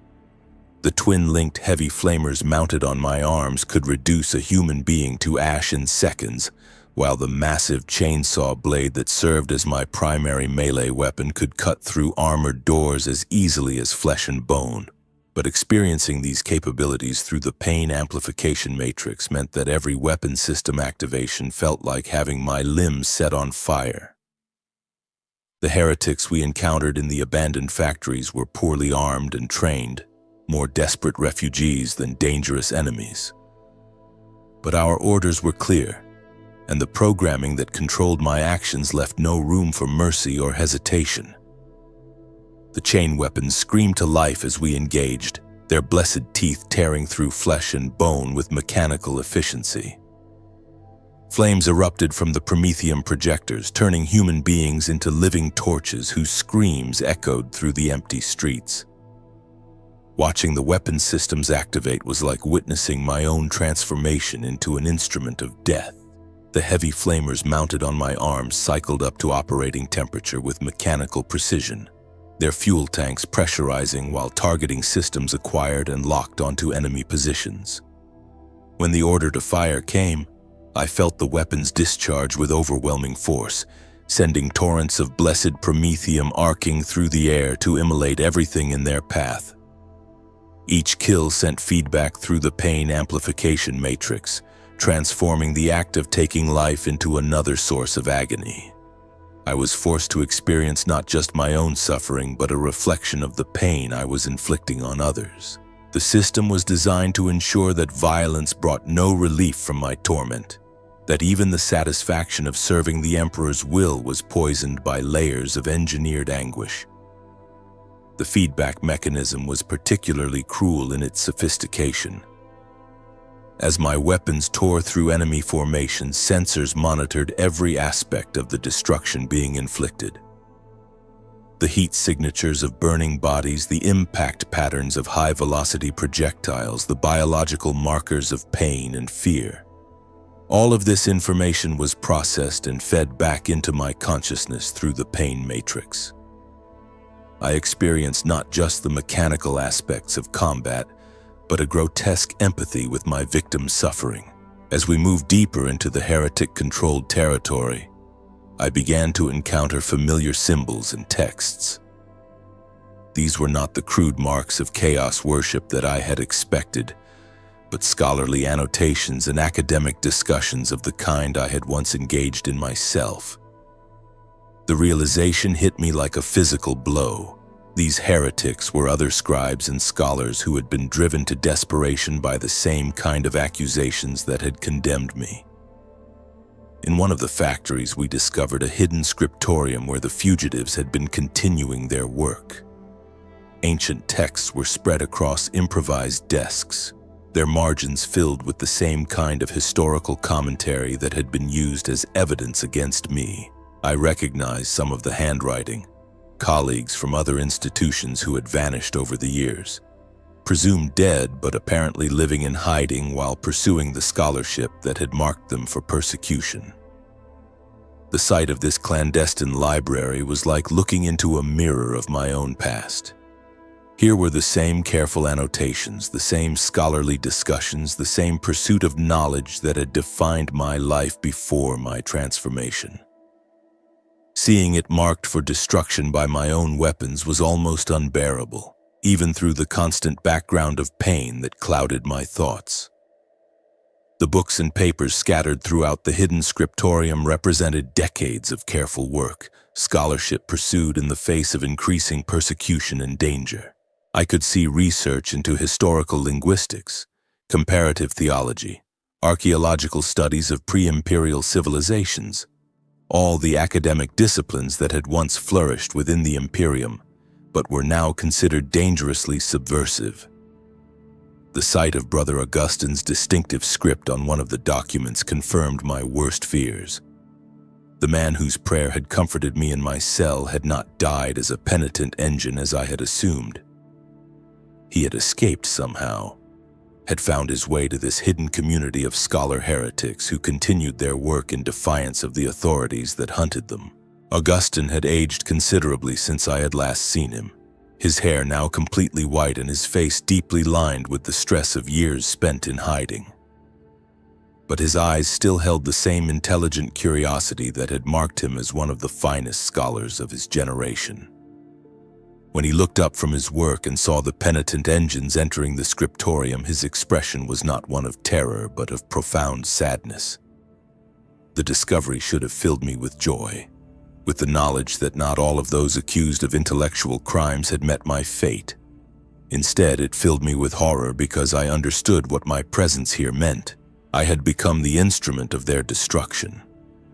The twin-linked heavy flamers mounted on my arms could reduce a human being to ash in seconds, while the massive chainsaw blade that served as my primary melee weapon could cut through armored doors as easily as flesh and bone. But experiencing these capabilities through the pain amplification matrix meant that every weapon system activation felt like having my limbs set on fire. The heretics we encountered in the abandoned factories were poorly armed and trained, more desperate refugees than dangerous enemies. But our orders were clear, and the programming that controlled my actions left no room for mercy or hesitation. The chain weapons screamed to life as we engaged, their blessed teeth tearing through flesh and bone with mechanical efficiency. Flames erupted from the Prometheum projectors, turning human beings into living torches whose screams echoed through the empty streets. Watching the weapon systems activate was like witnessing my own transformation into an instrument of death. The heavy flamers mounted on my arms cycled up to operating temperature with mechanical precision, their fuel tanks pressurizing while targeting systems acquired and locked onto enemy positions. When the order to fire came, I felt the weapons discharge with overwhelming force, sending torrents of blessed promethium arcing through the air to immolate everything in their path. Each kill sent feedback through the pain amplification matrix, transforming the act of taking life into another source of agony. I was forced to experience not just my own suffering, but a reflection of the pain I was inflicting on others. The system was designed to ensure that violence brought no relief from my torment, that even the satisfaction of serving the Emperor's will was poisoned by layers of engineered anguish. The feedback mechanism was particularly cruel in its sophistication. As my weapons tore through enemy formations, sensors monitored every aspect of the destruction being inflicted. The heat signatures of burning bodies, the impact patterns of high-velocity projectiles, the biological markers of pain and fear. All of this information was processed and fed back into my consciousness through the pain matrix. I experienced not just the mechanical aspects of combat, but a grotesque empathy with my victim's suffering. As we moved deeper into the heretic-controlled territory, I began to encounter familiar symbols and texts. These were not the crude marks of chaos worship that I had expected, but scholarly annotations and academic discussions of the kind I had once engaged in myself. The realization hit me like a physical blow. These heretics were other scribes and scholars who had been driven to desperation by the same kind of accusations that had condemned me. In one of the factories, we discovered a hidden scriptorium where the fugitives had been continuing their work. Ancient texts were spread across improvised desks, their margins filled with the same kind of historical commentary that had been used as evidence against me. I recognized some of the handwriting, colleagues from other institutions who had vanished over the years, presumed dead but apparently living in hiding while pursuing the scholarship that had marked them for persecution. The sight of this clandestine library was like looking into a mirror of my own past. Here were the same careful annotations, the same scholarly discussions, the same pursuit of knowledge that had defined my life before my transformation. Seeing it marked for destruction by my own weapons was almost unbearable, even through the constant background of pain that clouded my thoughts. The books and papers scattered throughout the hidden scriptorium represented decades of careful work, scholarship pursued in the face of increasing persecution and danger. I could see research into historical linguistics, comparative theology, archaeological studies of pre-imperial civilizations, all the academic disciplines that had once flourished within the Imperium, but were now considered dangerously subversive. The sight of Brother Augustine's distinctive script on one of the documents confirmed my worst fears. The man whose prayer had comforted me in my cell had not died as a penitent engine as I had assumed. He had escaped somehow, had found his way to this hidden community of scholar heretics who continued their work in defiance of the authorities that hunted them. Augustine had aged considerably since I had last seen him, his hair now completely white and his face deeply lined with the stress of years spent in hiding. But his eyes still held the same intelligent curiosity that had marked him as one of the finest scholars of his generation. When he looked up from his work and saw the penitent engines entering the scriptorium, his expression was not one of terror but of profound sadness. The discovery should have filled me with joy, with the knowledge that not all of those accused of intellectual crimes had met my fate. Instead, it filled me with horror because I understood what my presence here meant. I had become the instrument of their destruction,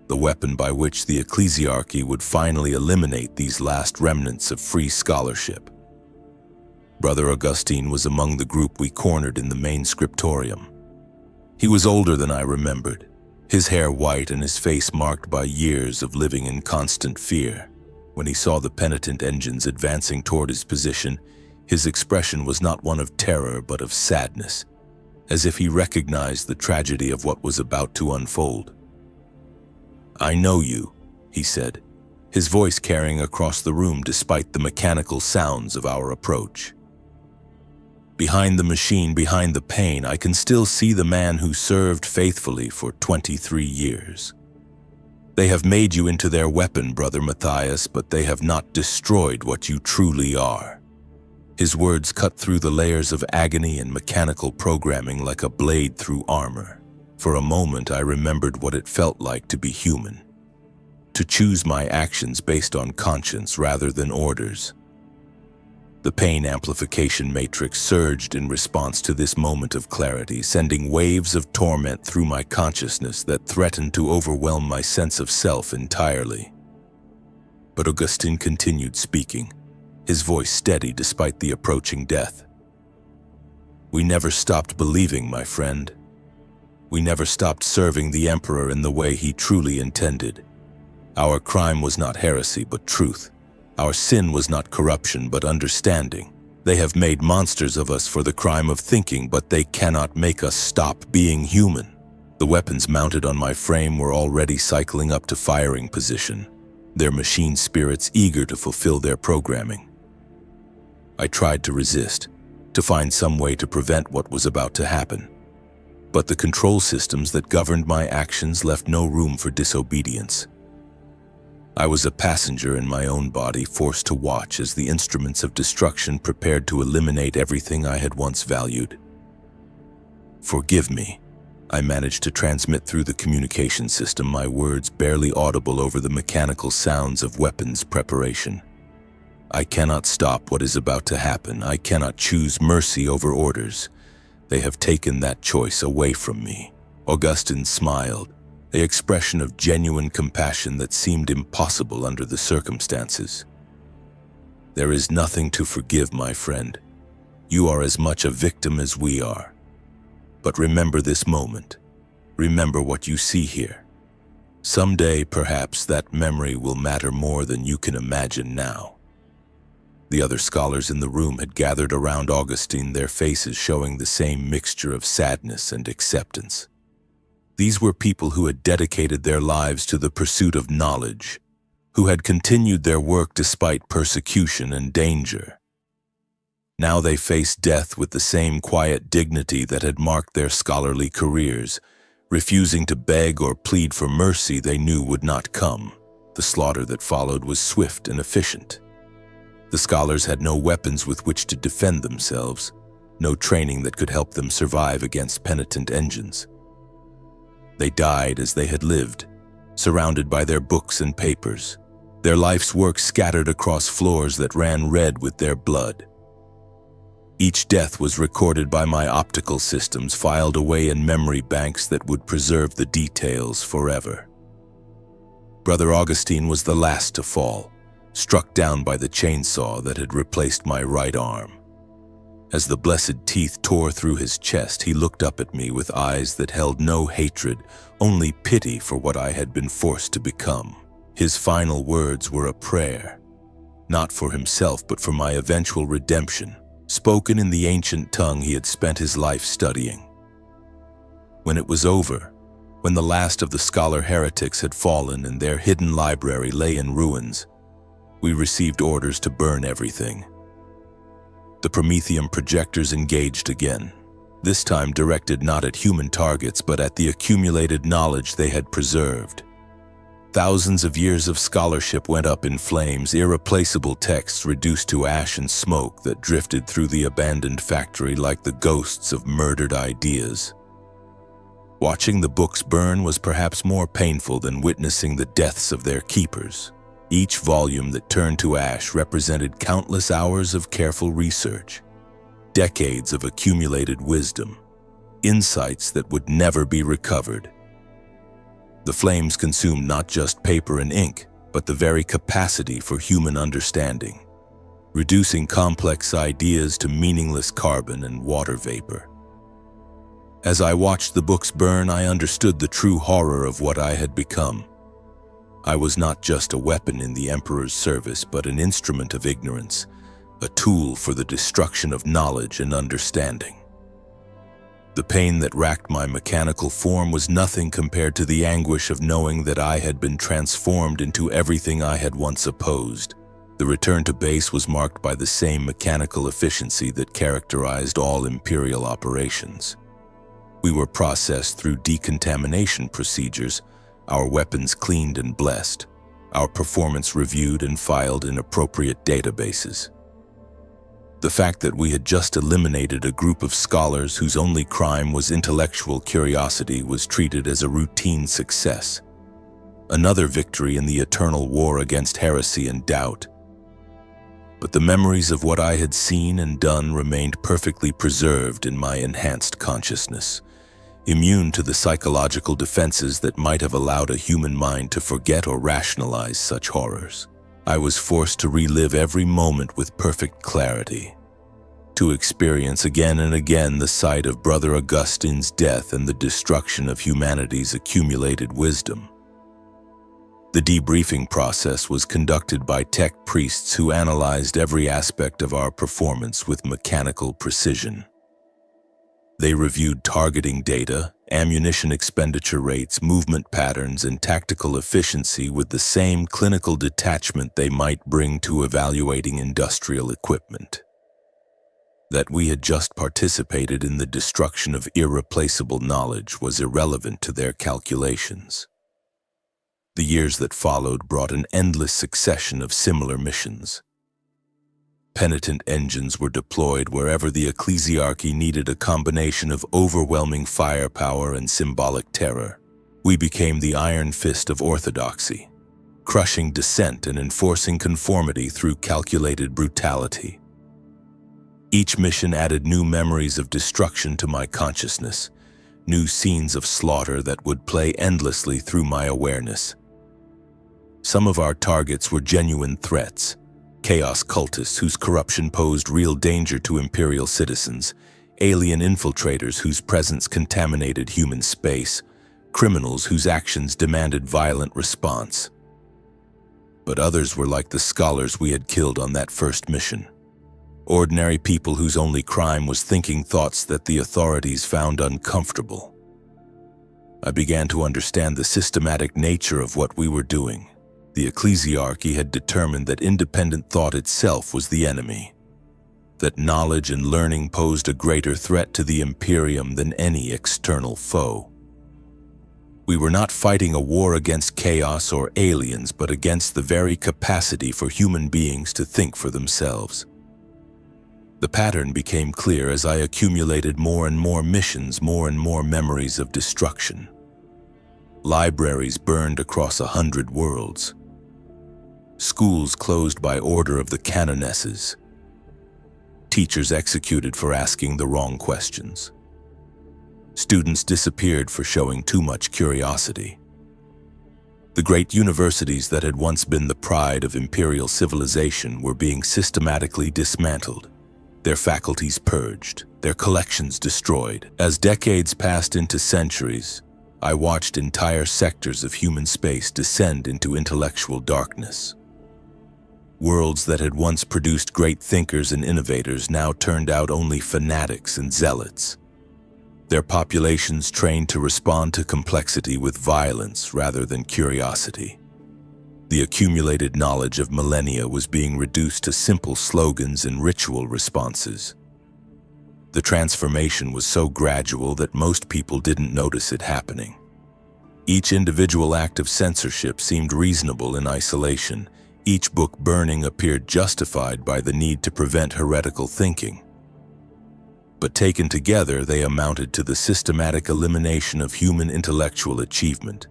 the weapon by which the ecclesiarchy would finally eliminate these last remnants of free scholarship. Brother Augustine was among the group we cornered in the main scriptorium. He was older than I remembered, his hair white and his face marked by years of living in constant fear. When he saw the penitent engines advancing toward his position, his expression was not one of terror but of sadness, as if he recognized the tragedy of what was about to unfold. "I know you," he said, his voice carrying across the room despite the mechanical sounds of our approach. Behind the machine, behind the pain, I can still see the man who served faithfully for 23 years. They have made you into their weapon, Brother Matthias, but they have not destroyed what you truly are. His words cut through the layers of agony and mechanical programming like a blade through armor. For a moment, I remembered what it felt like to be human, to choose my actions based on conscience rather than orders. The pain amplification matrix surged in response to this moment of clarity, sending waves of torment through my consciousness that threatened to overwhelm my sense of self entirely. But Augustine continued speaking, his voice steady despite the approaching death. "We never stopped believing, my friend. We never stopped serving the Emperor in the way he truly intended. Our crime was not heresy, but truth. Our sin was not corruption, but understanding. They have made monsters of us for the crime of thinking, but they cannot make us stop being human." The weapons mounted on my frame were already cycling up to firing position, their machine spirits eager to fulfill their programming. I tried to resist, to find some way to prevent what was about to happen. But the control systems that governed my actions left no room for disobedience. I was a passenger in my own body, forced to watch as the instruments of destruction prepared to eliminate everything I had once valued. "Forgive me," I managed to transmit through the communication system, my words barely audible over the mechanical sounds of weapons preparation. "I cannot stop what is about to happen. I cannot choose mercy over orders. They have taken that choice away from me." Augustine smiled, an expression of genuine compassion that seemed impossible under the circumstances. "There is nothing to forgive, my friend. You are as much a victim as we are. But remember this moment. Remember what you see here. Someday, perhaps, that memory will matter more than you can imagine now." The other scholars in the room had gathered around Augustine, their faces showing the same mixture of sadness and acceptance. These were people who had dedicated their lives to the pursuit of knowledge, who had continued their work despite persecution and danger. Now they faced death with the same quiet dignity that had marked their scholarly careers, refusing to beg or plead for mercy they knew would not come. The slaughter that followed was swift and efficient. The scholars had no weapons with which to defend themselves, no training that could help them survive against penitent engines. They died as they had lived, surrounded by their books and papers, their life's work scattered across floors that ran red with their blood. Each death was recorded by my optical systems, filed away in memory banks that would preserve the details forever. Brother Augustine was the last to fall, struck down by the chainsaw that had replaced my right arm. As the blessed teeth tore through his chest, he looked up at me with eyes that held no hatred, only pity for what I had been forced to become. His final words were a prayer, not for himself but for my eventual redemption, spoken in the ancient tongue he had spent his life studying. When it was over, when the last of the scholar heretics had fallen and their hidden library lay in ruins, we received orders to burn everything. The Prometheum projectors engaged again, this time directed not at human targets but at the accumulated knowledge they had preserved. Thousands of years of scholarship went up in flames, irreplaceable texts reduced to ash and smoke that drifted through the abandoned factory like the ghosts of murdered ideas. Watching the books burn was perhaps more painful than witnessing the deaths of their keepers. Each volume that turned to ash represented countless hours of careful research, decades of accumulated wisdom, insights that would never be recovered. The flames consumed not just paper and ink, but the very capacity for human understanding, reducing complex ideas to meaningless carbon and water vapor. As I watched the books burn, I understood the true horror of what I had become. I was not just a weapon in the Emperor's service, but an instrument of ignorance, a tool for the destruction of knowledge and understanding. The pain that racked my mechanical form was nothing compared to the anguish of knowing that I had been transformed into everything I had once opposed. The return to base was marked by the same mechanical efficiency that characterized all Imperial operations. We were processed through decontamination procedures, our weapons cleaned and blessed, our performance reviewed and filed in appropriate databases. The fact that we had just eliminated a group of scholars whose only crime was intellectual curiosity was treated as a routine success. Another victory in the eternal war against heresy and doubt. But the memories of what I had seen and done remained perfectly preserved in my enhanced consciousness, immune to the psychological defenses that might have allowed a human mind to forget or rationalize such horrors. I was forced to relive every moment with perfect clarity, to experience again and again the sight of Brother Augustine's death and the destruction of humanity's accumulated wisdom. The debriefing process was conducted by tech priests who analyzed every aspect of our performance with mechanical precision. They reviewed targeting data, ammunition expenditure rates, movement patterns, and tactical efficiency with the same clinical detachment they might bring to evaluating industrial equipment. That we had just participated in the destruction of irreplaceable knowledge was irrelevant to their calculations. The years that followed brought an endless succession of similar missions. Penitent engines were deployed wherever the ecclesiarchy needed a combination of overwhelming firepower and symbolic terror. We became the iron fist of orthodoxy, crushing dissent and enforcing conformity through calculated brutality. Each mission added new memories of destruction to my consciousness, new scenes of slaughter that would play endlessly through my awareness. Some of our targets were genuine threats, chaos cultists whose corruption posed real danger to Imperial citizens, alien infiltrators whose presence contaminated human space, criminals whose actions demanded violent response. But others were like the scholars we had killed on that first mission. Ordinary people whose only crime was thinking thoughts that the authorities found uncomfortable. I began to understand the systematic nature of what we were doing. The ecclesiarchy had determined that independent thought itself was the enemy, that knowledge and learning posed a greater threat to the Imperium than any external foe. We were not fighting a war against chaos or aliens, but against the very capacity for human beings to think for themselves. The pattern became clear as I accumulated more and more missions, more and more memories of destruction. Libraries burned across 100 worlds. Schools closed by order of the canonesses. Teachers executed for asking the wrong questions. Students disappeared for showing too much curiosity. The great universities that had once been the pride of imperial civilization were being systematically dismantled, their faculties purged, their collections destroyed. As decades passed into centuries, I watched entire sectors of human space descend into intellectual darkness. Worlds that had once produced great thinkers and innovators now turned out only fanatics and zealots. Their populations trained to respond to complexity with violence rather than curiosity. The accumulated knowledge of millennia was being reduced to simple slogans and ritual responses. The transformation was so gradual that most people didn't notice it happening. Each individual act of censorship seemed reasonable in isolation. Each book burning appeared justified by the need to prevent heretical thinking. But taken together, they amounted to the systematic elimination of human intellectual achievement,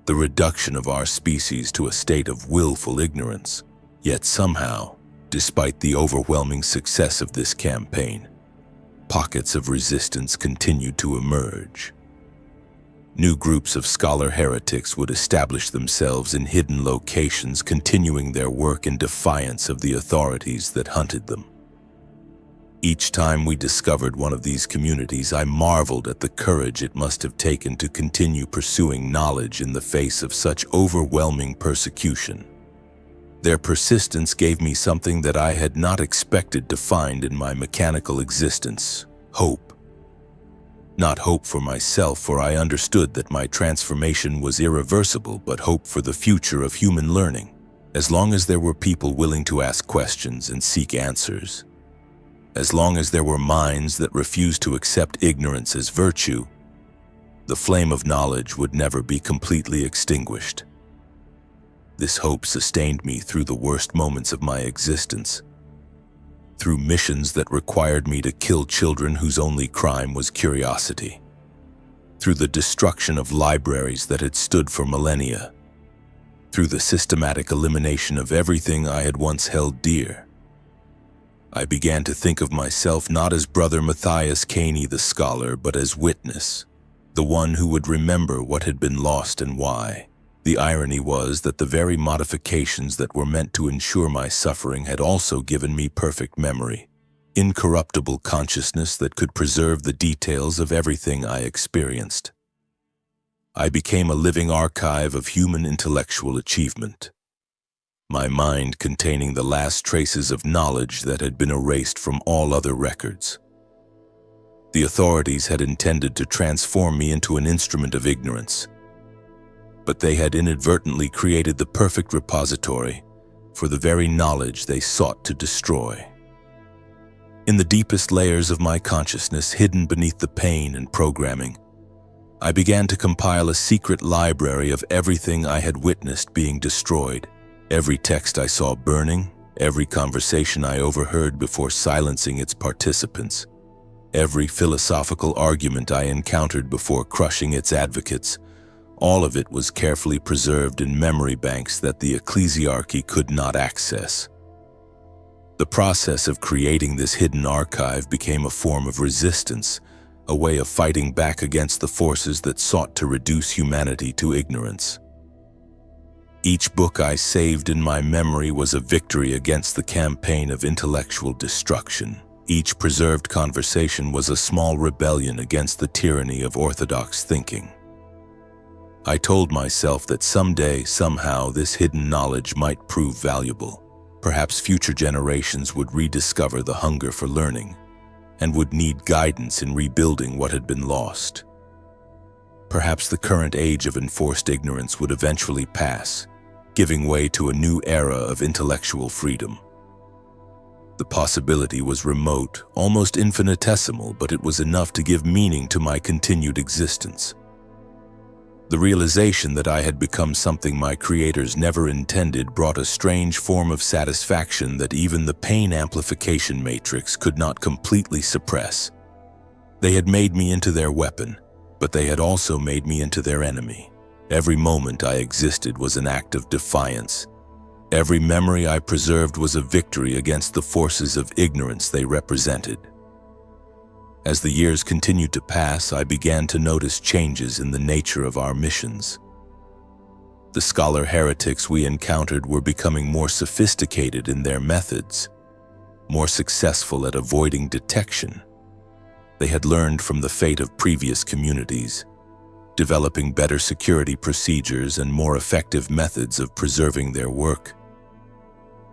the reduction of our species to a state of willful ignorance. Yet somehow, despite the overwhelming success of this campaign, pockets of resistance continued to emerge. New groups of scholar heretics would establish themselves in hidden locations, continuing their work in defiance of the authorities that hunted them. Each time we discovered one of these communities, I marveled at the courage it must have taken to continue pursuing knowledge in the face of such overwhelming persecution. Their persistence gave me something that I had not expected to find in my mechanical existence: hope. Not hope for myself, for I understood that my transformation was irreversible, but hope for the future of human learning, as long as there were people willing to ask questions and seek answers. As long as there were minds that refused to accept ignorance as virtue, the flame of knowledge would never be completely extinguished. This hope sustained me through the worst moments of my existence, through missions that required me to kill children whose only crime was curiosity, through the destruction of libraries that had stood for millennia, through the systematic elimination of everything I had once held dear. I began to think of myself not as Brother Matthias Caney the scholar, but as witness, the one who would remember what had been lost and why. The irony was that the very modifications that were meant to ensure my suffering had also given me perfect memory, incorruptible consciousness that could preserve the details of everything I experienced. I became a living archive of human intellectual achievement, my mind containing the last traces of knowledge that had been erased from all other records. The authorities had intended to transform me into an instrument of ignorance, but they had inadvertently created the perfect repository for the very knowledge they sought to destroy. In the deepest layers of my consciousness, hidden beneath the pain and programming, I began to compile a secret library of everything I had witnessed being destroyed. Every text I saw burning, every conversation I overheard before silencing its participants, every philosophical argument I encountered before crushing its advocates, all of it was carefully preserved in memory banks that the ecclesiarchy could not access. The process of creating this hidden archive became a form of resistance, a way of fighting back against the forces that sought to reduce humanity to ignorance. Each book I saved in my memory was a victory against the campaign of intellectual destruction. Each preserved conversation was a small rebellion against the tyranny of orthodox thinking. I told myself that someday, somehow, this hidden knowledge might prove valuable. Perhaps future generations would rediscover the hunger for learning and would need guidance in rebuilding what had been lost. Perhaps the current age of enforced ignorance would eventually pass, giving way to a new era of intellectual freedom. The possibility was remote, almost infinitesimal, but it was enough to give meaning to my continued existence. The realization that I had become something my creators never intended brought a strange form of satisfaction that even the pain amplification matrix could not completely suppress. They had made me into their weapon, but they had also made me into their enemy. Every moment I existed was an act of defiance. Every memory I preserved was a victory against the forces of ignorance they represented. As the years continued to pass, I began to notice changes in the nature of our missions. The scholar heretics we encountered were becoming more sophisticated in their methods, more successful at avoiding detection. They had learned from the fate of previous communities, developing better security procedures and more effective methods of preserving their work.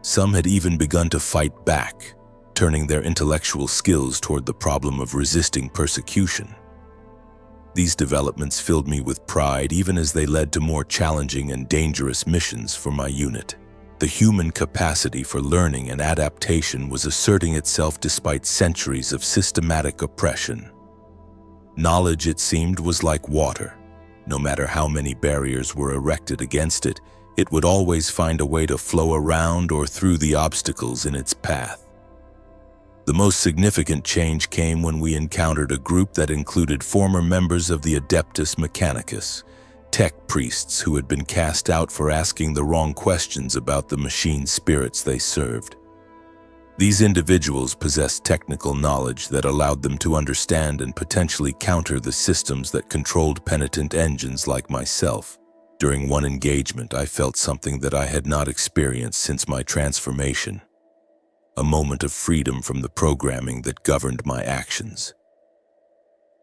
Some had even begun to fight back, turning their intellectual skills toward the problem of resisting persecution. These developments filled me with pride even as they led to more challenging and dangerous missions for my unit. The human capacity for learning and adaptation was asserting itself despite centuries of systematic oppression. Knowledge, it seemed, was like water. No matter how many barriers were erected against it, it would always find a way to flow around or through the obstacles in its path. The most significant change came when we encountered a group that included former members of the Adeptus Mechanicus, tech priests who had been cast out for asking the wrong questions about the machine spirits they served. These individuals possessed technical knowledge that allowed them to understand and potentially counter the systems that controlled penitent engines like myself. During one engagement, I felt something that I had not experienced since my transformation. A moment of freedom from the programming that governed my actions.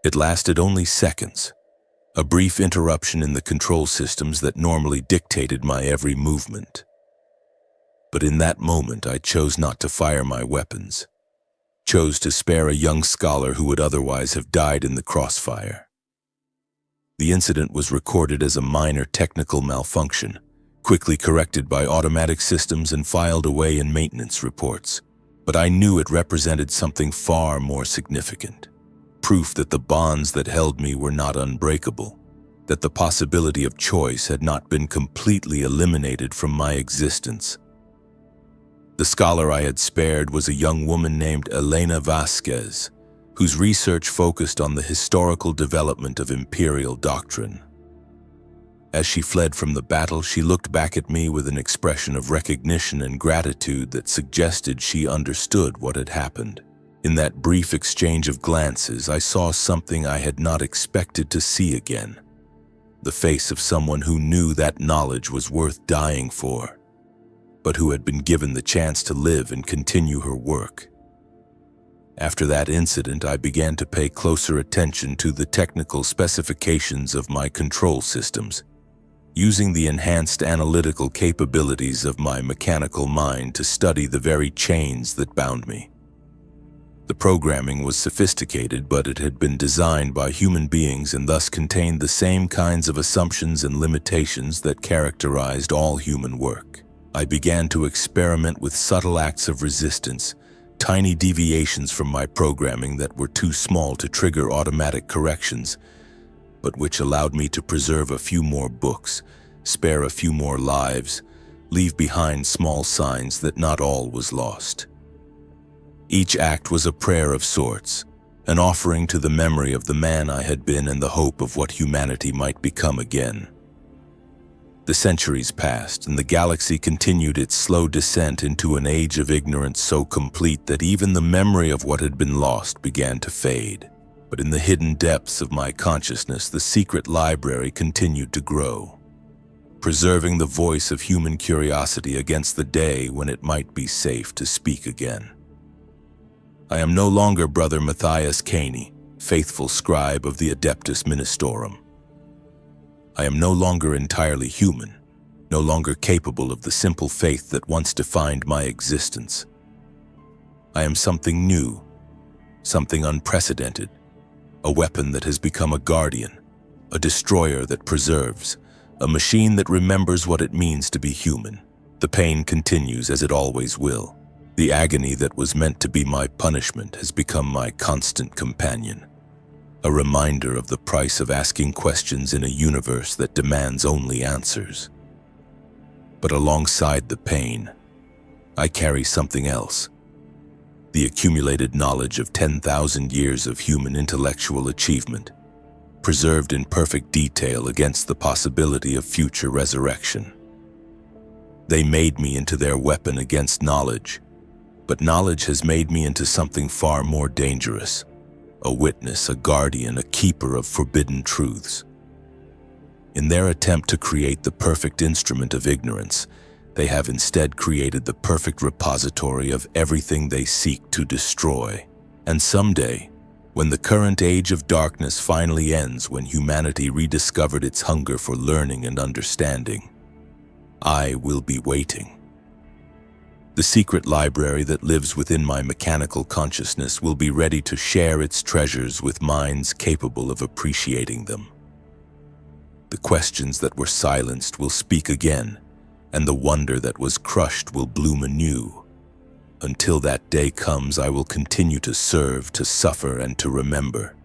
It lasted only seconds, a brief interruption in the control systems that normally dictated my every movement. But in that moment, I chose not to fire my weapons, chose to spare a young scholar who would otherwise have died in the crossfire. The incident was recorded as a minor technical malfunction, quickly corrected by automatic systems and filed away in maintenance reports. But I knew it represented something far more significant. Proof that the bonds that held me were not unbreakable, that the possibility of choice had not been completely eliminated from my existence. The scholar I had spared was a young woman named Elena Vasquez, whose research focused on the historical development of imperial doctrine. As she fled from the battle, she looked back at me with an expression of recognition and gratitude that suggested she understood what had happened. In that brief exchange of glances, I saw something I had not expected to see again. The face of someone who knew that knowledge was worth dying for, but who had been given the chance to live and continue her work. After that incident, I began to pay closer attention to the technical specifications of my control systems, using the enhanced analytical capabilities of my mechanical mind to study the very chains that bound me. The programming was sophisticated, but it had been designed by human beings and thus contained the same kinds of assumptions and limitations that characterized all human work. I began to experiment with subtle acts of resistance, tiny deviations from my programming that were too small to trigger automatic corrections, but which allowed me to preserve a few more books, spare a few more lives, leave behind small signs that not all was lost. Each act was a prayer of sorts, an offering to the memory of the man I had been and the hope of what humanity might become again. The centuries passed, and the galaxy continued its slow descent into an age of ignorance so complete that even the memory of what had been lost began to fade. But in the hidden depths of my consciousness, the secret library continued to grow, preserving the voice of human curiosity against the day when it might be safe to speak again. I am no longer Brother Matthias Caney, faithful scribe of the Adeptus Ministorum. I am no longer entirely human, no longer capable of the simple faith that once defined my existence. I am something new, something unprecedented, a weapon that has become a guardian, a destroyer that preserves, a machine that remembers what it means to be human. The pain continues as it always will. The agony that was meant to be my punishment has become my constant companion, a reminder of the price of asking questions in a universe that demands only answers. But alongside the pain, I carry something else. The accumulated knowledge of 10,000 years of human intellectual achievement, preserved in perfect detail against the possibility of future resurrection. They made me into their weapon against knowledge, but knowledge has made me into something far more dangerous, a witness, a guardian, a keeper of forbidden truths. In their attempt to create the perfect instrument of ignorance, they have instead created the perfect repository of everything they seek to destroy. And someday, when the current age of darkness finally ends, when humanity rediscovered its hunger for learning and understanding, I will be waiting. The secret library that lives within my mechanical consciousness will be ready to share its treasures with minds capable of appreciating them. The questions that were silenced will speak again, and the wonder that was crushed will bloom anew. Until that day comes, I will continue to serve, to suffer, and to remember.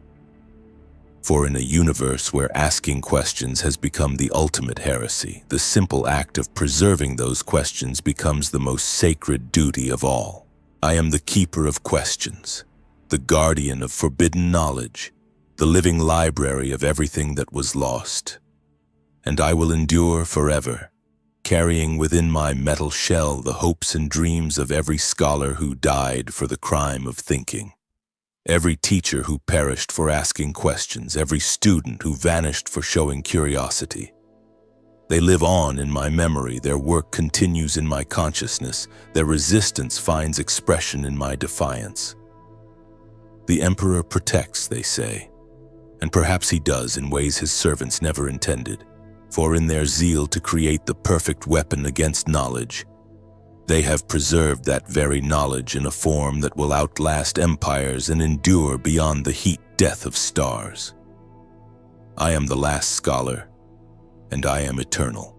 For in a universe where asking questions has become the ultimate heresy, the simple act of preserving those questions becomes the most sacred duty of all. I am the keeper of questions, the guardian of forbidden knowledge, the living library of everything that was lost. And I will endure forever, carrying within my metal shell the hopes and dreams of every scholar who died for the crime of thinking. Every teacher who perished for asking questions, every student who vanished for showing curiosity. They live on in my memory, their work continues in my consciousness, their resistance finds expression in my defiance. The Emperor protects, they say, and perhaps he does in ways his servants never intended, for in their zeal to create the perfect weapon against knowledge, they have preserved that very knowledge in a form that will outlast empires and endure beyond the heat death of stars. I am the last scholar, and I am eternal.